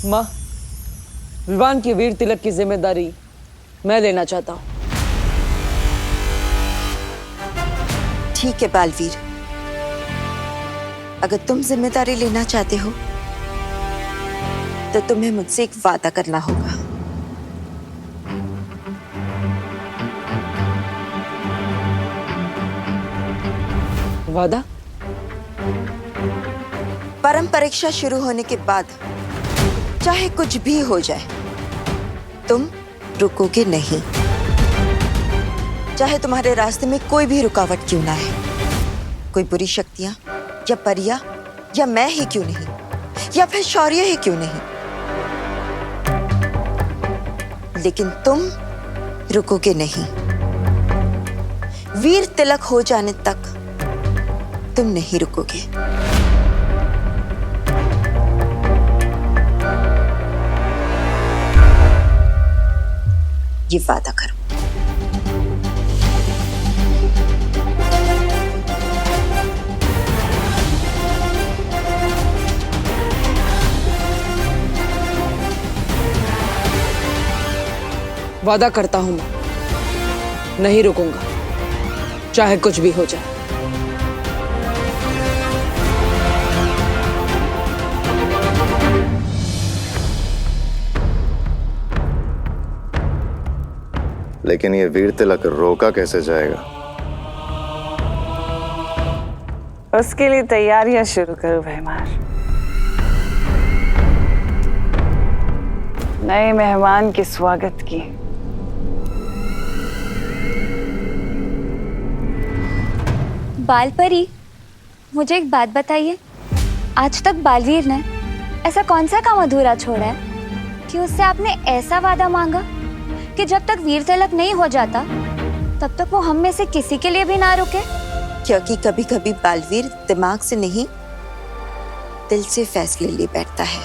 माँ, विवान की वीर तिलक की जिम्मेदारी मैं लेना चाहता हूँ। ठीक है बालवीर, अगर तुम जिम्मेदारी लेना चाहते हो तो तुम्हें मुझसे एक वादा करना होगा। वादा? परम परीक्षा शुरू होने के बाद चाहे कुछ भी हो जाए, तुम रुकोगे नहीं। चाहे तुम्हारे रास्ते में कोई भी रुकावट क्यों ना है, कोई बुरी शक्तियां या परियां या मैं ही क्यों नहीं, या फिर शौर्य ही क्यों नहीं, लेकिन तुम रुकोगे नहीं। वीर तिलक हो जाने तक तुम नहीं रुकोगे। ये वादा करो। वादा करता हूं मैं, नहीं रुकूंगा, चाहे कुछ भी हो जाए। लेकिन ये वीर तिलक रोका कैसे जाएगा? उसके लिए तैयारियां शुरू करो भैमार। नए मेहमान के स्वागत की। बालपरी, मुझे एक बात बताइए, आज तक बालवीर ने ऐसा कौन सा काम अधूरा छोड़ा है कि उससे आपने ऐसा वादा मांगा कि जब तक वीर तिलक नहीं हो जाता तब तक वो हम में से किसी के लिए भी ना रुके? क्योंकि कभी कभी बालवीर दिमाग से नहीं, दिल से फैसले ले बैठता है।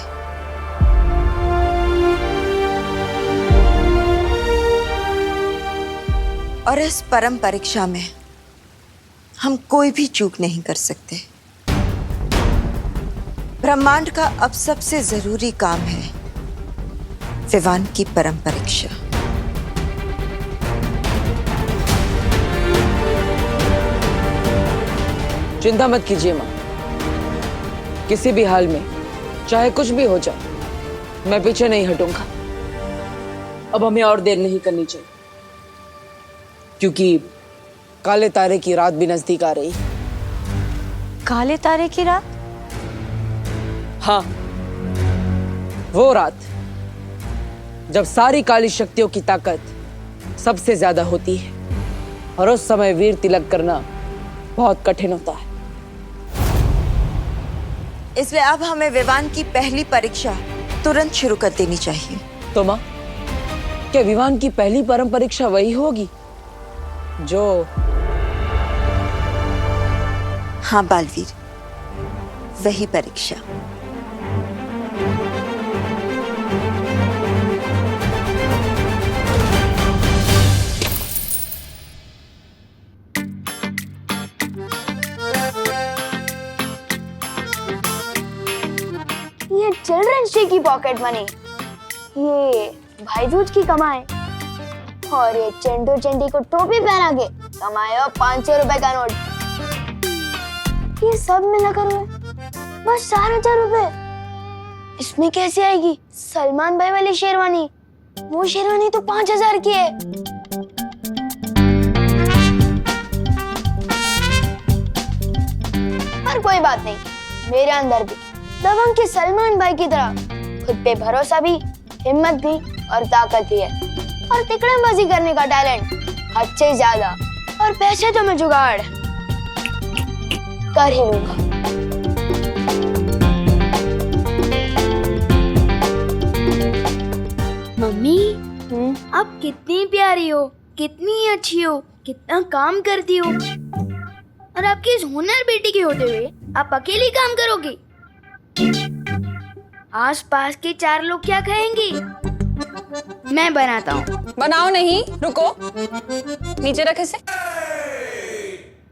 और इस परम परीक्षा में हम कोई भी चूक नहीं कर सकते। ब्रह्मांड का अब सबसे जरूरी काम है विवान की परम परीक्षा। चिंता मत कीजिए माँ, किसी भी हाल में चाहे कुछ भी हो जाए मैं पीछे नहीं हटूंगा। अब हमें और देर नहीं करनी चाहिए क्योंकि काले तारे की रात भी नजदीक आ रही। काले तारे की रात? हाँ, वो रात जब सारी काली शक्तियों की ताकत सबसे ज्यादा होती है और उस समय वीर तिलक करना बहुत कठिन होता है। इसलिए अब हमें विवान की पहली परीक्षा तुरंत शुरू कर देनी चाहिए। तो माँ, क्या विवान की पहली परम परीक्षा वही होगी जो? हाँ बालवीर, वही परीक्षा। ये चिल्ड्रंस डे की पॉकेट मनी, ये भाईजूज की कमाई, और ये चेंडू चेंडी को टोपी पहना के कमाए 500 रुपए का नोट, ये सब मिलाकर हुए बस 4,000 रुपए। इसमें कैसे आएगी सलमान भाई वाली शेरवानी? वो शेरवानी तो 5,000 की है। पर कोई बात नहीं, मेरे अंदर भी दबंग के सलमान भाई की तरह खुद पे भरोसा भी, हिम्मत भी और ताकत भी है, और तिकड़मबाजी करने का टैलेंट हद से ज्यादा, और पैसे तो मैं जुगाड़ कर ही लूंगा। मम्मी, आप कितनी प्यारी हो, कितनी अच्छी हो, कितना काम करती हो, और आपकी इस हुनर बेटी के होते हुए आप अकेली काम करोगी? आस पास के 4 लोग क्या कहेंगे? मैं बनाता हूँ। बनाओ नहीं, रुको, नीचे रख इसे।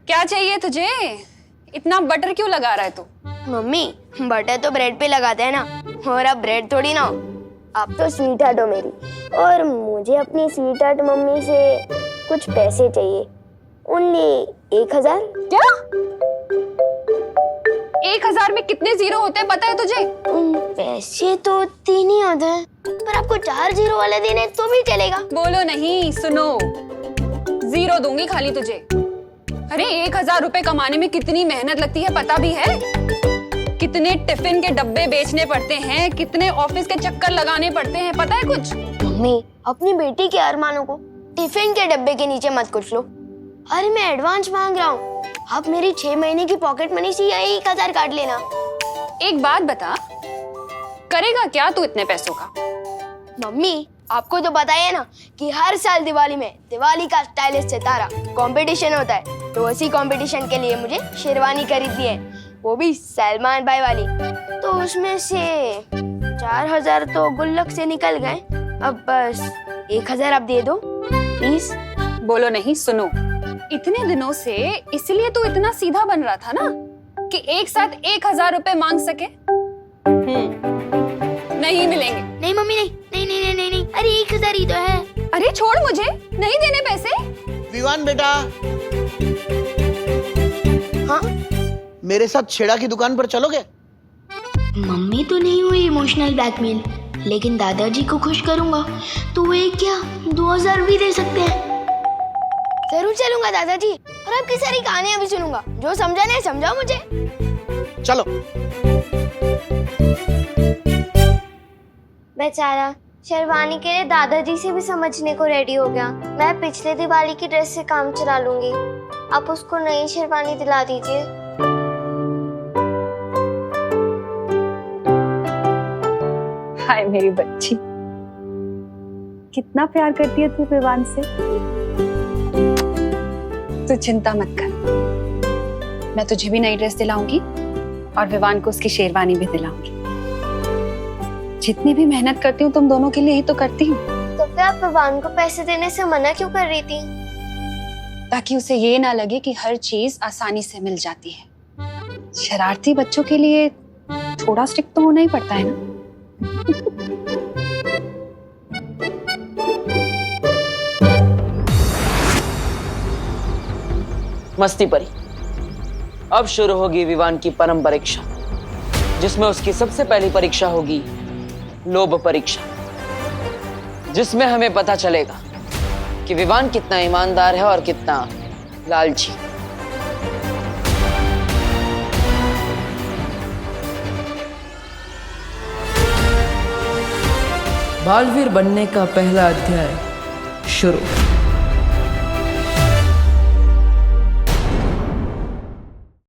क्या चाहिए तुझे? इतना बटर क्यों लगा रहा है तू? मम्मी, बटर तो ब्रेड पे लगाते हैं ना, और अब ब्रेड थोड़ी ना हो। आप तो स्वीट हार्ट हो मेरी, और मुझे अपनी स्वीट हार्ट मम्मी से कुछ पैसे चाहिए। ओनली 1,000। क्या? 1,000 में कितने जीरो होते हैं पता है तुझे? पैसे तो 3 ही होते हैं, पर आपको 4 जीरो वाले देने तो भी चलेगा। बोलो नहीं, सुनो, जीरो दूंगी खाली तुझे। अरे 1,000 रुपए कमाने में कितनी मेहनत लगती है पता भी है? कितने टिफिन के डब्बे बेचने पड़ते हैं, कितने ऑफिस के चक्कर लगाने पड़ते हैं, पता है कुछ? मम्मी, अपनी बेटी के अरमानों को टिफिन के डब्बे के नीचे मत कुछ लो। अरे मैं एडवांस मांग रहा हूँ, आप मेरी 6 महीने की पॉकेट मनी से यही 1,000 काट लेना। एक बात बता, करेगा क्या तू इतने पैसों का? मम्मी, आपको तो पता है ना कि हर साल दिवाली में दिवाली का स्टाइलिश सितारा कंपटीशन होता है, तो उसी कंपटीशन के लिए मुझे शेरवानी खरीदनी है, वो भी सलमान भाई वाली। तो उसमें से 4,000 तो गुल्लक से निकल गए, अब बस 1,000 आप दे दो प्लीज। बोलो नहीं, सुनो, इतने दिनों से इसलिए तू इतना सीधा बन रहा था ना कि एक साथ 1,000 रुपए मांग सके। नहीं मिलेंगे। नहीं मम्मी, नहीं नहीं नहीं नहीं नहीं, अरे 1,000 ही तो है। अरे छोड़, मुझे नहीं देने पैसे। विवान बेटा, हाँ, मेरे साथ छेड़ा की दुकान पर चलोगे? मम्मी तो नहीं हुई इमोशनल ब्लैकमेल, लेकिन दादाजी को खुश करूंगा तो वो एक क्या 2,000 भी दे सकते हैं। जरूर चलूंगा दादाजी, और आपकी सारी कहानियां भी सुनूंगा, जो समझा नहीं समझाओ मुझे। चलो। बेचारा शेरवानी के लिए दादाजी से भी समझने को रेडी हो गया। मैं पिछले दिवाली की ड्रेस से काम चला लूंगी, आप उसको नई शेरवानी दिला दीजिए। हाय मेरी बच्ची, कितना प्यार करती है तू विवान से। तू चिंता मत कर, मैं तुझे भी नई ड्रेस दिलाऊंगी और विवान को उसकी शेरवानी भी दिलाऊंगी। जितनी भी मेहनत करती हूँ तुम दोनों के लिए ही तो करती हूँ। तो फिर आप विवान को पैसे देने से मना क्यों कर रही थी? ताकि उसे ये ना लगे कि हर चीज आसानी से मिल जाती है। शरारती बच्चों के लिए थोड़ा स्ट्रिक्ट तो होना ही पड़ता है ना। मस्ती परी, अब शुरू होगी विवान की परम परीक्षा, जिसमें उसकी सबसे पहली परीक्षा होगी लोभ परीक्षा, जिसमें हमें पता चलेगा कि विवान कितना ईमानदार है और कितना लालची। बालवीर बनने का पहला अध्याय शुरू।